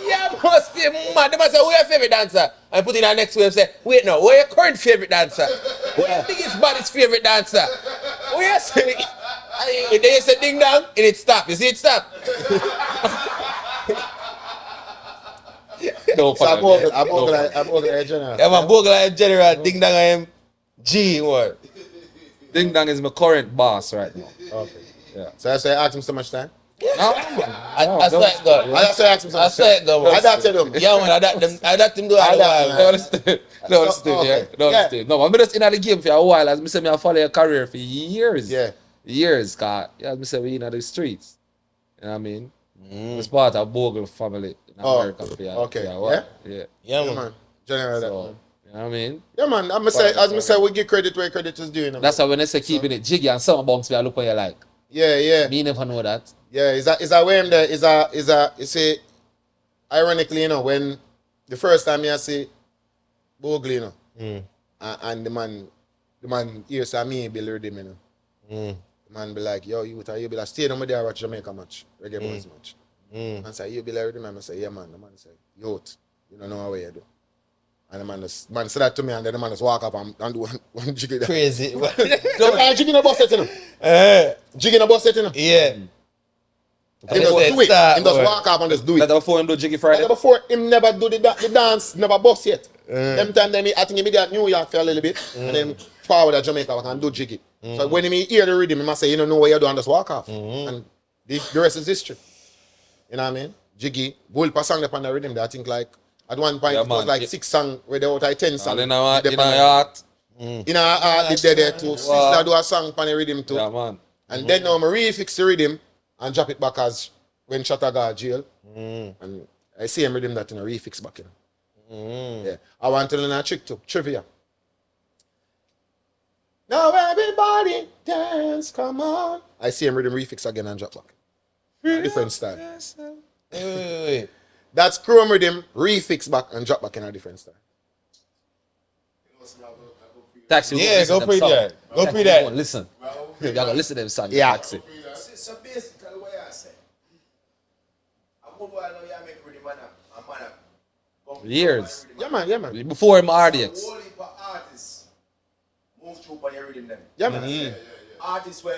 You must be mad. They must say, who your favorite dancer? And put in our next way and say, wait no, who your current favorite dancer? Who your biggest, baddest favorite dancer? Who you say? And then you say ding dong, and it stop. You see it stop? No, So I'm over like general. Yeah, man, Bogle in general, ding dong I am G what? Ding Dong is my current boss right now. Okay. Yeah. So I say ask him so much time. I saw it go. I just ask him I saw it go. I don't tell him. Yeah, man, I that them do all I the don't- while. No, understand. No, understand, okay. yeah. No, Yeah. understand. No, I'm just in the game for a while. As I say, I follow your career for years. Yeah. Years, cause as I say, we in the streets. You know what I mean? It's part of Bogle family in Oh, America. okay. Yeah. Yeah. Yeah, Yeah, man. man. General that, So, man. you know what I mean? Yeah, man. As I say, we give credit where credit is due. You know, That's man. why when they say keeping it jiggy and some bounce me, I look on you like, Yeah. me never know that. Yeah, is that where him there? Is you see, ironically, you know, when the first time I see Bogle, you know, and the man hears me build rhythm, you know. The man be like, yo, you be like, stay down there watch Jamaica match, reggae boys match. And say, you be like rhythm, and I say, yeah, man. The man say, yo, you don't know how you do. And the man said that to me, and then the man just walk up and do one jiggy. Crazy. Jiggy in a bus set, you know. Jiggy in a bus set, you know. Yeah. He just do it. He just walk up and just do it. That before him do jiggy Friday. And before him never do the dance, never bust yet. Them time I think he did New York for a little bit, and then forward to Jamaica we can do jiggy. So when he hear the rhythm, he must say, you don't know what you do, and just walk off. And the rest is history. You know what I mean? Jiggy, Bull per song upon the rhythm there. I think like at one point Yeah, it was man. like 6 songs where they out like 10 songs. And then I They in pan a the- yacht. In a did there too. Sister do a song upon the rhythm too. Yeah, man. And then now I refix the rhythm and drop it back as when Shatta got jail. And I see him rhythm that in a refix back in. Yeah. I want to learn a trick too. Trivia. Now everybody dance, come on. I see him rhythm refix again and drop back. A different style. Wait. That's Chrome rhythm, refix back and drop back in a different style. Taxi. Yeah, go pre pre that. Go pre that. Listen. Y'all gotta listen to them song. Yeah. Taxi. So basically, what I say, I would want to know you make ready man up. Years. Yeah, man. Before him RDX. Whole heap of artists move through by your rhythm them. Yeah, man. Artists where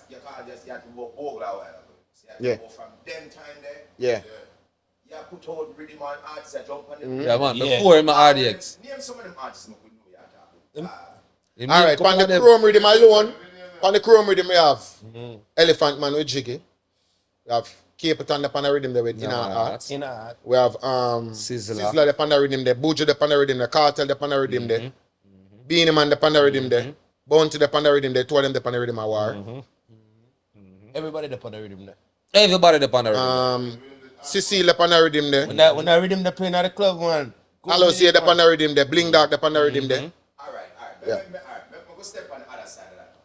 you can't just you have to walk over a while ago. So you Yeah. have to go from them time there. Yeah. You have to put out rhythm and artists that jump on them. Yeah, man. Yeah. Before him RDX. Name some of them artists who could know you are talking. All right, on the Chrome rhythm alone, on the Chrome rhythm we have Elephant Man with Jiggy. We have Cape Town upon the rhythm there with Inner Hearts. In a We have Sizzler. Sizzler upon the rhythm there, Buju upon the rhythm there, Cartel upon the rhythm there, Beanie Man upon the rhythm there, Bounty upon the rhythm there, two of them upon the rhythm of War. everybody up on the rhythm there. Everybody up on the rhythm. Cecile upon the rhythm there, When I rhythm they playing at the club, man. Alosie upon the rhythm there, Bling Dog upon the rhythm there. All right. Yeah. Let me go step on the other side of that.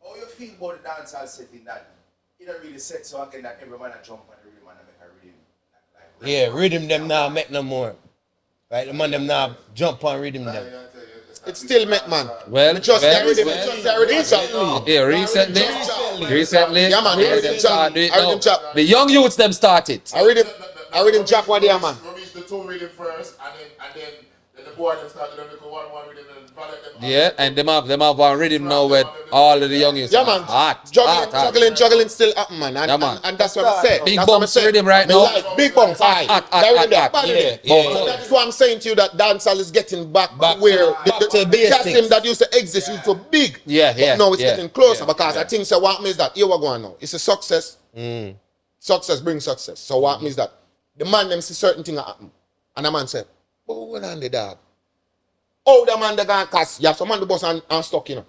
How you feel about the dancehall setting that you don't really set so again that every man a jump on the rhythm and make a rhythm? Like, Yeah, rhythm them now make no more. Right, the man them now jump on rhythm them. It's still met, man. Well, Just well, the rhythm, well. just the rhythm chop. Yeah, recently. Yeah, man, they rhythm start doing it chop. Rhythm now. chop. The young youths them started. I rhythm chop what they are, man. We reach the 2 rhythm first, and then the boy them started to make a 1-1 rhythm and follow them. Yeah, and them have one rhythm now with all of the young youths. Yeah, man. Hot. Juggling still happen, man. And, Yeah, man. and that's what I say. Big That's what I bumps say. rhythm right Me now. like big bumps, aye. Hot, That rhythm there, hot. bad Yeah, rhythm. yeah. So that is what I'm saying to you, that dancehall is getting back Back where to the basics. chasm that used to exist used to big. Yeah, yeah, But now it's yeah, getting closer yeah, because I think so what means that here we're going now. It's a success. Success brings success. So what means that the man them see certain things happen. And the man said, oh, what on the dog? Oh, the man they gonna cast. You have some man the bus and stuck, you know.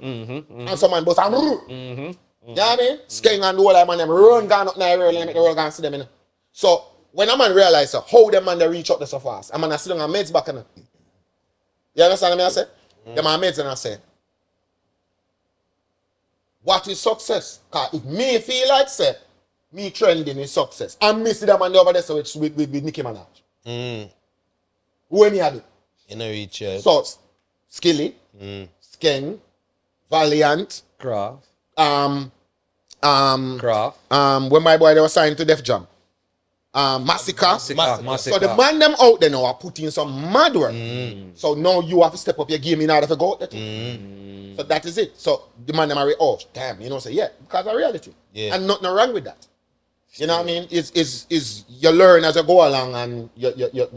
And some man bus and you know what I mean? Sking and the whole man them run gone up now and make the road and see them, you know. So when a man realize how the man they reach up there so fast, a man I sit down and mates back, you know. You understand what I say? The man mates and I say, what is success? Cause if me feel like say, me trending is success. And me see that man over there so with Nicki Minaj. When you have it. You know reach out. So Skilly, Skeng, Valiant, Craft. when Craft. my boy they were signed to Def Jam. Massacre. So the man them out there now are putting some mad work. So now you have to step up your game in order to go out there too. So that is it. So the man them are oh damn, you know, say yeah, because of reality. Yeah. And nothing wrong with that. You know what I mean? Is you learn as you go along and you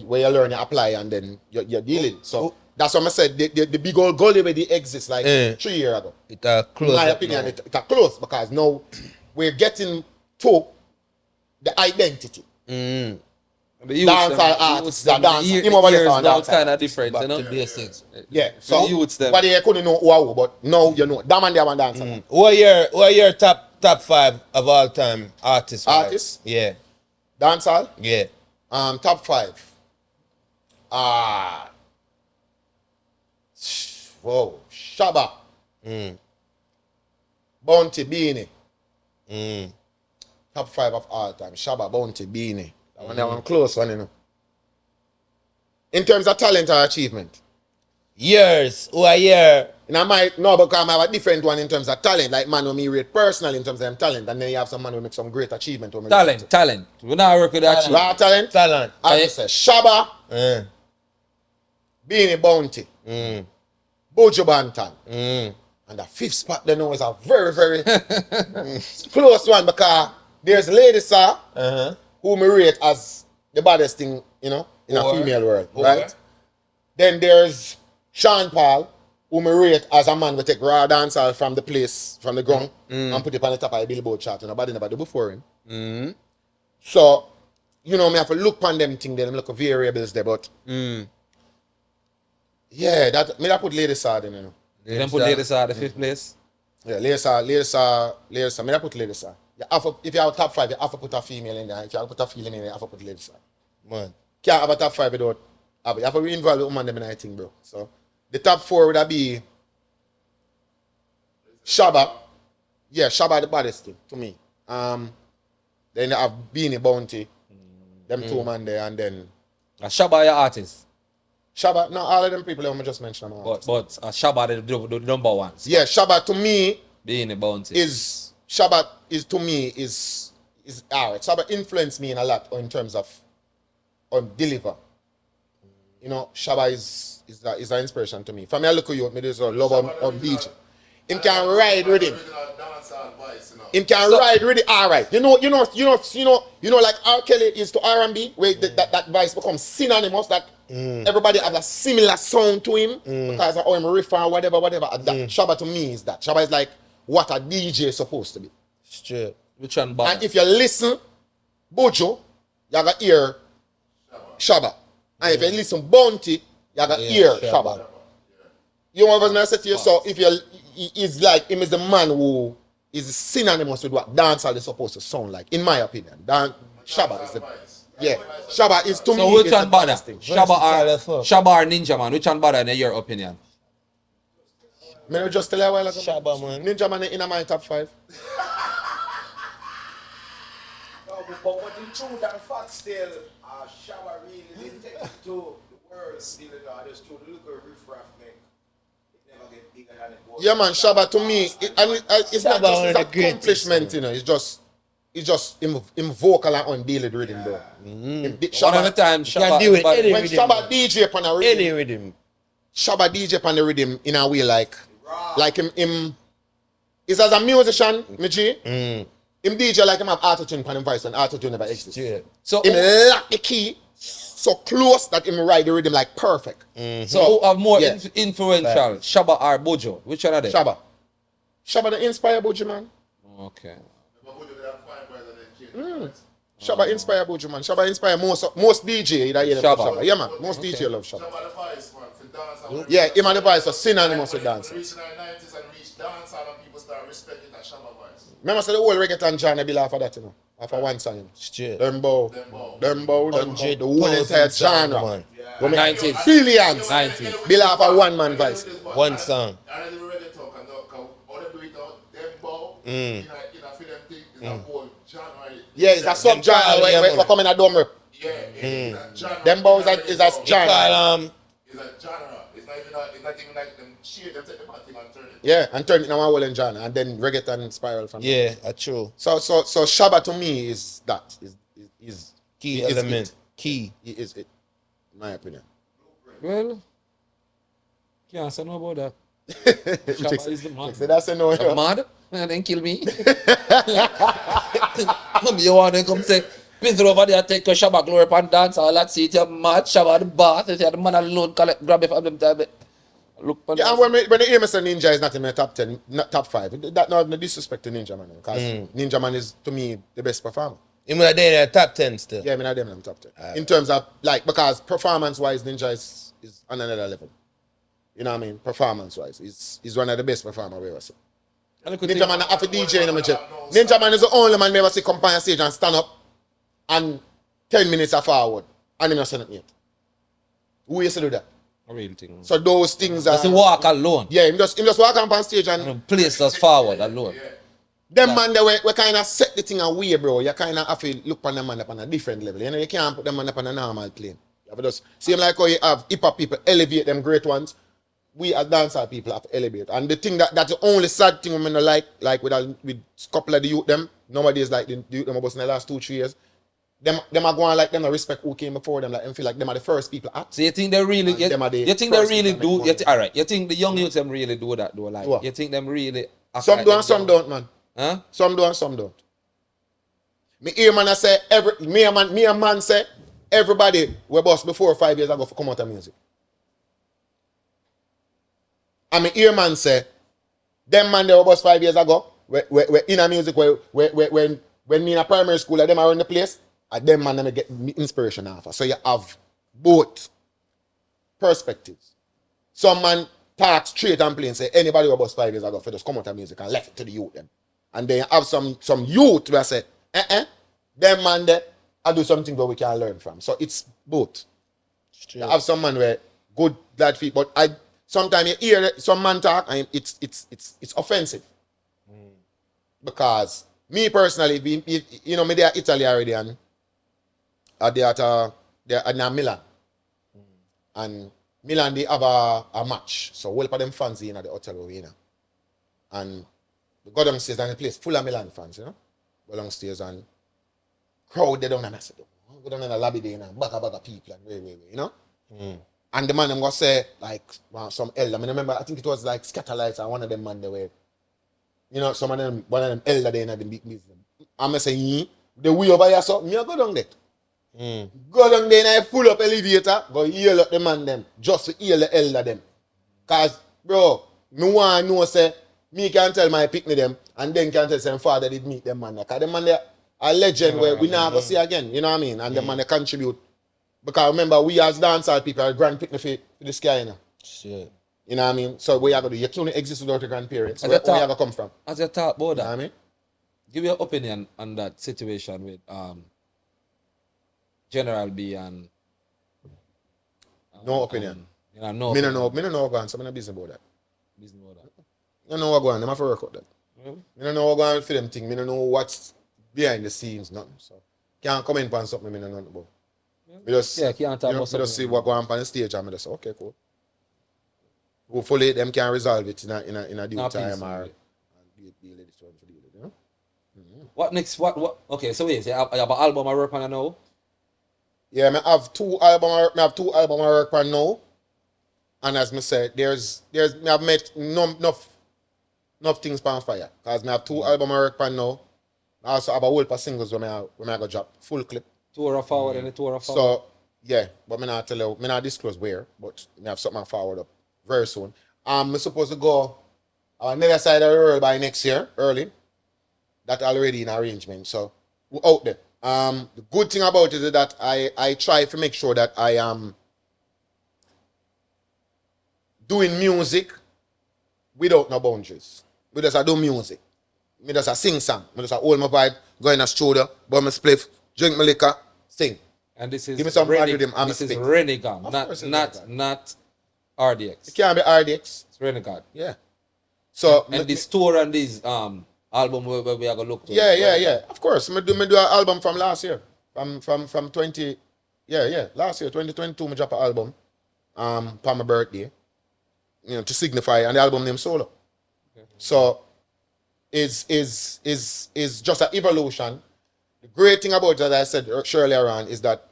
where you learn you apply and then you're dealing. So that's what I said. The big old goal already exists like 3 years ago. It In close my up opinion, now. it's close because now we're getting to the identity. The youths, Dancehall artists, the dancer. Him over there sound now dancehall. kind of different, Back you know. to basics. Yeah, The so youths them. but you couldn't know who are who, but now you know. That man there one dancer. Who are your top 5 of all time artists? right? Artists? Yeah. Dancehall. Yeah. Top 5. Whoa, Shabba. Bounty Beanie. Top 5 of all time. Shabba, Bounty Beanie. That one close one, you know. In terms of talent or achievement. Years. Who are your? And I might no, because I have a different one in terms of talent. Like man who me rate personal in terms of them talent. And then you have some man who make some great achievement. who me rate. Talent. We not work with that. Raw talent. Talent. I say Shabba, Uh, Beanie Bounty, Bojo Bantan. And the 5th spot they know is a very, very close one because there's Lady Sir who me rate as the baddest thing, you know, in a female world, right? Then there's Sean Paul, who me rate as a man who take raw dancehall from the place, from the ground, and put it on the top of the Billboard chart. And nobody never do before him. So, you know, me have to look on them things, them look at variables there, but yeah, that me that put Lady Sir in, you know. You don't put Lady Sir the 5th place. Yeah, Lady Sir, me that put Lady Sir. You have to, if you have top 5, you have to put a female in there. If you have to put a female in there, you have to put Lady Sir. man. Can't have a top 5 without have it. You have to involve the woman them in that thing, bro. So the top 4 would be Shabba. Yeah, Shabba the baddest thing to me. Then you have Beanie Bounty. Them 2 man there, and then Shabba your artist. Shabba. No, all of them people I just mentioned. But Shabba the number one. Yeah, Shabba to me Being a bounty. is Shabba is to me is alright. Shabba influenced me in a lot in terms of deliver. You know, Shabba is an inspiration to me. For me, I look at you, me there's a love on beach. Him can ride with him. Him can ride with it. Alright. You know, like R. Kelly is to R&B, where that voice becomes synonymous, that everybody have a similar sound to him because of how him riff or whatever. And that Shabba to me is that. Shabba is like what a DJ is supposed to be. Straight. Which one bad? And if you listen, Bojo, you gotta hear Shabba. And if you listen Bounty, you gotta hear Shabba. You know what I say to you? So if it's like him is the man who is synonymous with what dancehall is supposed to sound like, in my opinion. Shabba is the Shabba is to me. So which is one the better? baddest thing. Shabba or Ninja Man? Which one better in your opinion? May I just tell you a while ago? Shabba, man. Ninja Man in my top 5. No, but in truth and fact still, Shabba really didn't take it to the world still, you know, just to look at riffraff make it never get bigger than it was. Yeah, man, Shabba to me, it's not Shabba just one his of the greatest, accomplishment, you know, it's just him vocal and on deal with rhythm, bro. One of the time, can do it any When rhythm, Shabba DJ upon a rhythm, Any rhythm. Shabba DJ upon the rhythm in a way like him is as a musician, me G, him DJ like him have auto-tune upon him voice when auto-tune never exists. Yeah. So Him lock the key so close that him ride the rhythm like perfect. So who are more Yeah. influential, Shabba or Bojo? Which one are they? Shabba. Shabba the inspire Bojo, man. Okay. Shabba inspire Bojo, man. Shabba inspire most DJ that you love Shabba. Shabba. Yeah, man. Most DJ love Shabba. Yeah, him and the voice are synonymous with dance. Reaching the 90s and reach dancehall and people start respecting that Shabba voice. Remember, say the whole reggaeton genre be off of that, you know. Off of one song. You know. Straight. Them bow. The whole entire 100,000 genre. man. We make 90s. billions. 90s. Be off of one man voice. One song. And then the reggae talk and all they do it out, them bow, in a film thing, is a whole genre. Yeah, it's a sub-genre where we come in a dumb rip. Yeah, it's a genre. Them bow is a genre. Call, It's a genre. It's not even like them shade, them take the bad thing and turn it. Yeah, and turn it into a whole genre. And then reggaeton spiral from there. yeah, true. So Shabba to me is that. Is Key is element. it. Key. He is it. In my opinion. Well, can't say no about that. Chicks- Shabba is the man. chicks say that's a no. I'm mad and then kill me. You want to come say, Peter over there take your Shabba glory and dance, all that see it, you're mad, Shabba the boss, if you're the man alone, collect, grab it from them time. Look for Yeah, and when the aim is Ninja is not in my top 10, not top 5, that not even disrespect to Ninja Man. Because Ninja Man is, to me, the best performer. You mean they're in the top 10 still? Yeah, I mean, I them in the top 10. In terms of, like, because performance-wise, Ninja is on another level. You know what I mean? Performance-wise. He's one of the best performers we ever seen. Ninja Man have a DJ in the jet. Ninja Man is the only man we ever see come on stage and stand up and 10 minutes are forward. And him not stand up yet. Who used to do that? A real thing. So those things are... Just walk alone. Yeah, him just walk up on stage and... Place us forward alone. Them man, we kind of set the thing away, bro. You kind of have to look on them man up on a different level. You know, you can't put them man up on a normal plane. You have to just... Same like how you have hip-hop people elevate them great ones. We as dancehall people have to elevate. And the thing that's the only sad thing we don't like with a couple of the youth them, nowadays like the youth them about in the last 2-3 years, them are going like them not respect who came before them, like them feel like them are the first people at. So you think they really you think they really do alright, you think the young youths them really do that though? Like what? You think them really some do and some don't, man. Huh? Some do and some don't. Me hear man I say me a man say everybody we bust before 5 years ago for come out of music. And me hear man say, them man they were bust 5 years ago, we in a music when me in a primary school, them are in the place, and them man they get inspiration off. So you have both perspectives. Some man talk straight and plain say anybody who bust 5 years ago for just come out of music and left it to the youth them. And then you have some youth where say, them man there, I do something that we can learn from. So it's both. You have some man where good glad feet, but sometimes you hear some man talk and it's offensive. Because me personally, you know, me they are Italy already and they're in Milan. And Milan they have a match. So well for them fans in the hotel over here. And we go downstairs and the place full of Milan fans, you know. Go downstairs and crowd they down and I said, go down in the lobby there and bag of people and way, you know. And the man them gonna say like some elder. I mean, remember I think it was like Scatterlights and one of them man they were, you know, one of them elder they in the big business. I'm saying the way over here so me I go down there. Go down there and I full up elevator, go heal up the man them, just to heal the elder them. Cause bro, me want to know say me can tell my picnic them and then can tell some father did meet them man. Cause them man they a legend where we never see again, you know what I mean? And them man they contribute. Because remember, we as dancehall people are grand picnic for the sky, you know. Shit. You know what I mean? So we are going to do, you can't exist without your grandparents. Where you going to come from? As you talk about that, You know what I mean? give your opinion on that situation with General B and No opinion. you know, no Me no know what going on, so I'm not busy about that. business about that. I don't know what going on, them have to work out that. Me don't know what going on for them thing. Me don't know what's behind the scenes, nothing. So can't comment on something me don't know about. Me just, Yeah, can't talk you know, about me just see something. what going on the stage and me just say, okay, cool. Hopefully them can resolve it in a due time peaceful, or yeah. deal with this one for deal with, you know? What next? What? Okay, so wait, you have an album I work on now. Yeah, I have two albums I work on now. And as me said, I have met enough things on fire. Because I have two albums I work on now. I also have a whole heap of singles when I go drop full clip. Tour of forward and the tour of forward. So yeah, but me not tell you, me not disclose where, but I have something forward up very soon. I'm supposed to go on the other side of the world by next year, early. That already in arrangement. So we're out there. The good thing about it is that I try to make sure that I am doing music without no boundaries. We just do music. Me just sing song. Me just hold my vibe, go in a studio, buy my spliff, drink my liquor, sing. And this is Give me some rhythm, I'm this a is spit. ReniGAD, Of course it's not RDX. It can't be RDX. It's ReniGAD. Yeah. So And this tour and this album where we are gonna look to. yeah. Of course. Me do an album from last year. From 20 last year, 2022, me drop an album for my birthday. You know, to signify, and the album name Solo. So is just an evolution. The great thing about it, as I said earlier on, is that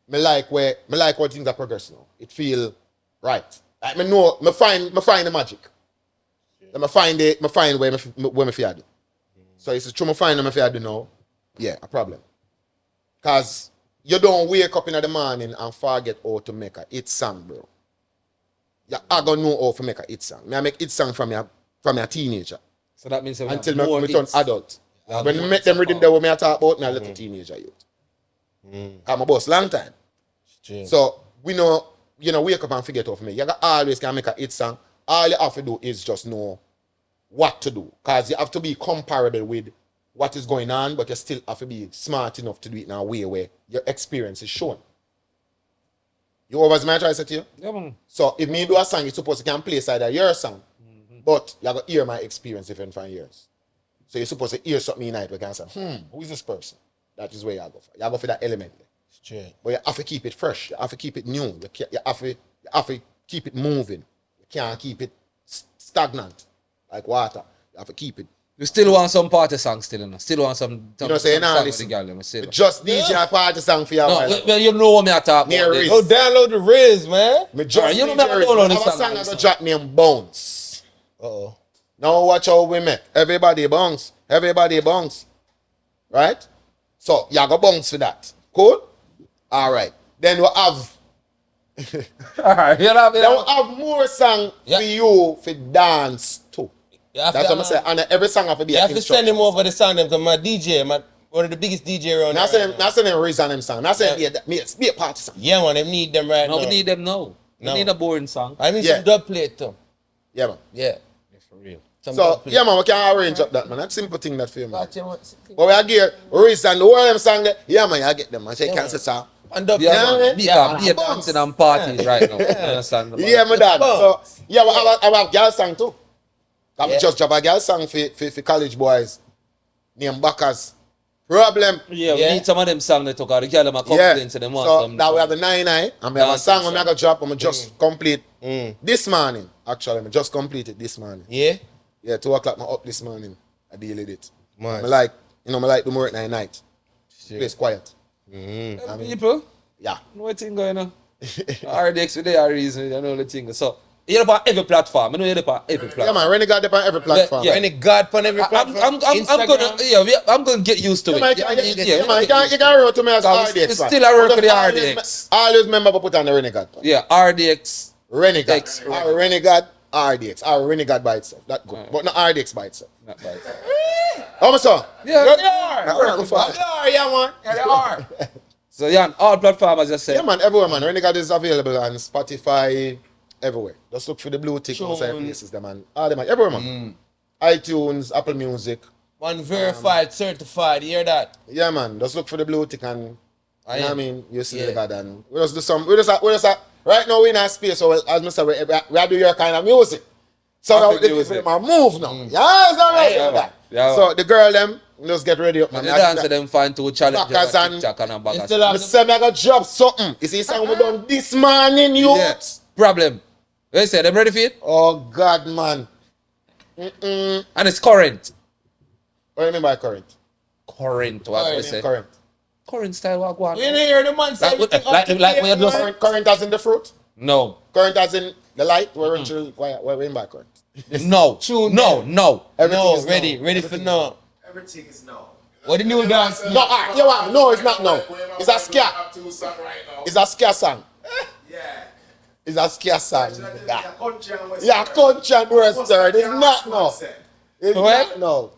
me like what things are progressing now. It feel right. Like me find the magic. Then me find where me feel do. So it's true me find me feel do now. Yeah, a problem. Cause you don't wake up in the morning and forget how to make a hit song, bro. I gonna know how to make a hit song. I make hit song from your teenager So that means until me turn adult. When I met them reading there, what me I talk about, me a little teenager youth. I'm a boss long time. So we know, wake up and forget of me. You got always can make a hit song. All you have to do is just know what to do. Because you have to be comparable with what is going on, but you still have to be smart enough to do it in a way where your experience is shown. You always my try to say to you? Yeah, man. So if me do a song, you're supposed to can play side of your song. But you got to hear my experience different from yours. So you're supposed to hear something in night where you can say, who is this person? That is where you go for. You go for that element. Straight. But you have to keep it fresh. You have to keep it new. You have to keep it moving. You can't keep it stagnant like water. You have to keep it. You still want some party songs still, you know? Still want some say, nah, song with listen. the girl, you know, still. Just DJ a party song for you. No, well, you know what me I talk Near about. Riz. Go download the Riz, man. Me just You know DJ me, I Riz. don't know I this have a song, song this I got song. drop named Bounce. Uh-oh. Now watch how we make. Everybody bounce. Everybody bounce. Right? So you go bounce for that. Cool? Alright. Then we have Alright, you know, then we have more song for you for dance too. That's what I'm saying. And every song have to be You an have to send him instruction. over the sound because my DJ, one of the biggest DJ around Not here. saying not saying Riz and them song. Not saying Yeah. be a party song. Yeah, man, they need them right no, now. we need them now. We No. need a boring song. I need Yeah. some dub plate too. Yeah man. Yeah. For real. Some So dub plate. yeah man, we can arrange up that man. That's simple thing that for you man. Watch him, watch him. But we are gear Riz and the whole of them song there. Yeah man, you get them man. Say Yeah, cancel man. song. And dub Yeah, plate. man. Yeah, Be a dancing and parties right now. You understand? Yeah, my dad. So, yeah, I have girl song too. I Yeah. just drop a girl song for college boys named Backers. Problem. Yeah, we Yeah. need some of them songs that took out. The girl them a Yeah. complain to them want So some. that we have the 9-9. And we have a Dancing song song. I'm gonna drop. I'm just complete this morning. Actually, I just completed this morning. Yeah. Yeah, 2 o'clock. I'm up this morning. I deal with it. Man. I like the more at night. Place quiet. People, Yeah. know what thing going on? RDX with their reason, you know the thing. So, you're on every platform. I know you're on every Yeah, platform. man. ReniGAD up on every platform. Yeah. Any God on every platform. I'm gonna get used to Yeah, it. man, you can roll to me as Cause RDX. it's man. still a work with the Always- RDX. Always remember to put on the ReniGAD. Yeah, RDX. ReniGAD. X. Our ReniGAD RDX. Our ReniGAD by itself. That good. But not RDX by itself. Not bad. How much so? Yeah, Good yard. Alright, go for it. Yeah, man. Yeah, they are. so yeah, all platforms as I said. Yeah, man, everywhere, man. ReniGAD is available on Spotify, everywhere. Just look for the blue tick Sure. outside places, them, man. All them, man. Everywhere, man. iTunes, Apple Music. One verified, certified. You hear that? Yeah, man. Just look for the blue tick and, you know what I am. mean? You see Yeah. the God and we just do some, right now we're in a space, so as I say, we do your kind of music. So Happy now the music. people move now. Yeah, it's all right. Yeah, man. Yeah, So the girl, them, just get ready up, man. The dancer them find to challenge Backers and- TikTok and You baggers. still I have say me I got drop something. You see something we done this morning, you. Yeah. Problem. They say them ready for it? Oh God, man. And it's current. What do you mean by current? Current, what we say. Current. Current style, what go on? You didn't hear the man say Like, everything like, up to like date, we had just- man. Current as in the fruit. No. Current as in the light. What we mean by current? No. Tune No, no. Everything No, is ready now. for now. Everything is now. What the new dance? No, you want? No, it's not now. It's a scare. Up to song right now. It's a scare song. Yeah. It's a scare song. Yeah. Country and Western. Yeah, country and western. It's not now. It's What? not now.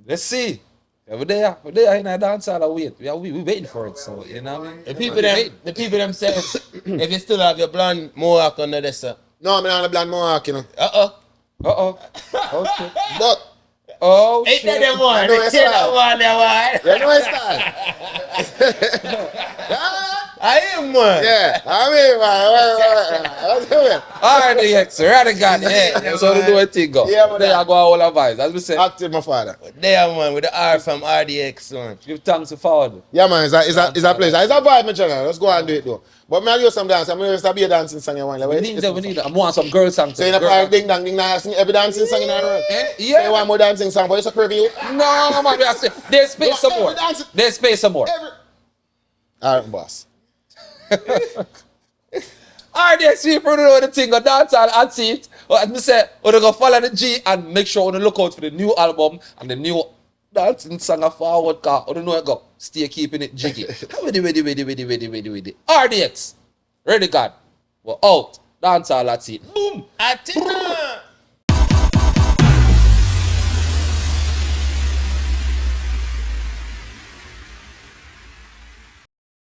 Let's see. Yeah, we're there in a dance hall and wait. We waiting for it, so you know what I mean? The people themselves, if you still have your blonde mohawk under this, sir. No, I'm not a blind mohawk, you know. Uh-oh. Uh-oh. Oh shit. But Oh Ain't that shit. the one? I know it's right. That one. you know it's that. I am one. Yeah, I mean, what do you mean? RDX, RediGAD, yeah. That's how they do a thing go. Yeah, but There that- I go all our vibes. As we say, Active, my father. There one with the R from RDX one. give thanks to forward. Yeah, man, it's a pleasure. It's a vibe, my channel. Let's go and do it, though. But me, I'll do some dance. I'm going to be a dancing song. You want, like, We need that. I want some girl songs. So, you know, Girl- ding dong, ding dong, sing every dancing song in the world. Eh? Say Yeah. one more dancing song for you, so curvy you. No, man, we are still- there's space some more. There's space some more. All right, boss. RDX people know the thing, go dance and see it. Or as me say, we're going to follow the G and make sure we look out for the new album and the new dancing song of forward car. Or know it go. Stay keeping it jiggy. Ready. RDX. RediGAD. We're out. Dance all, that's it. Boom. Atina.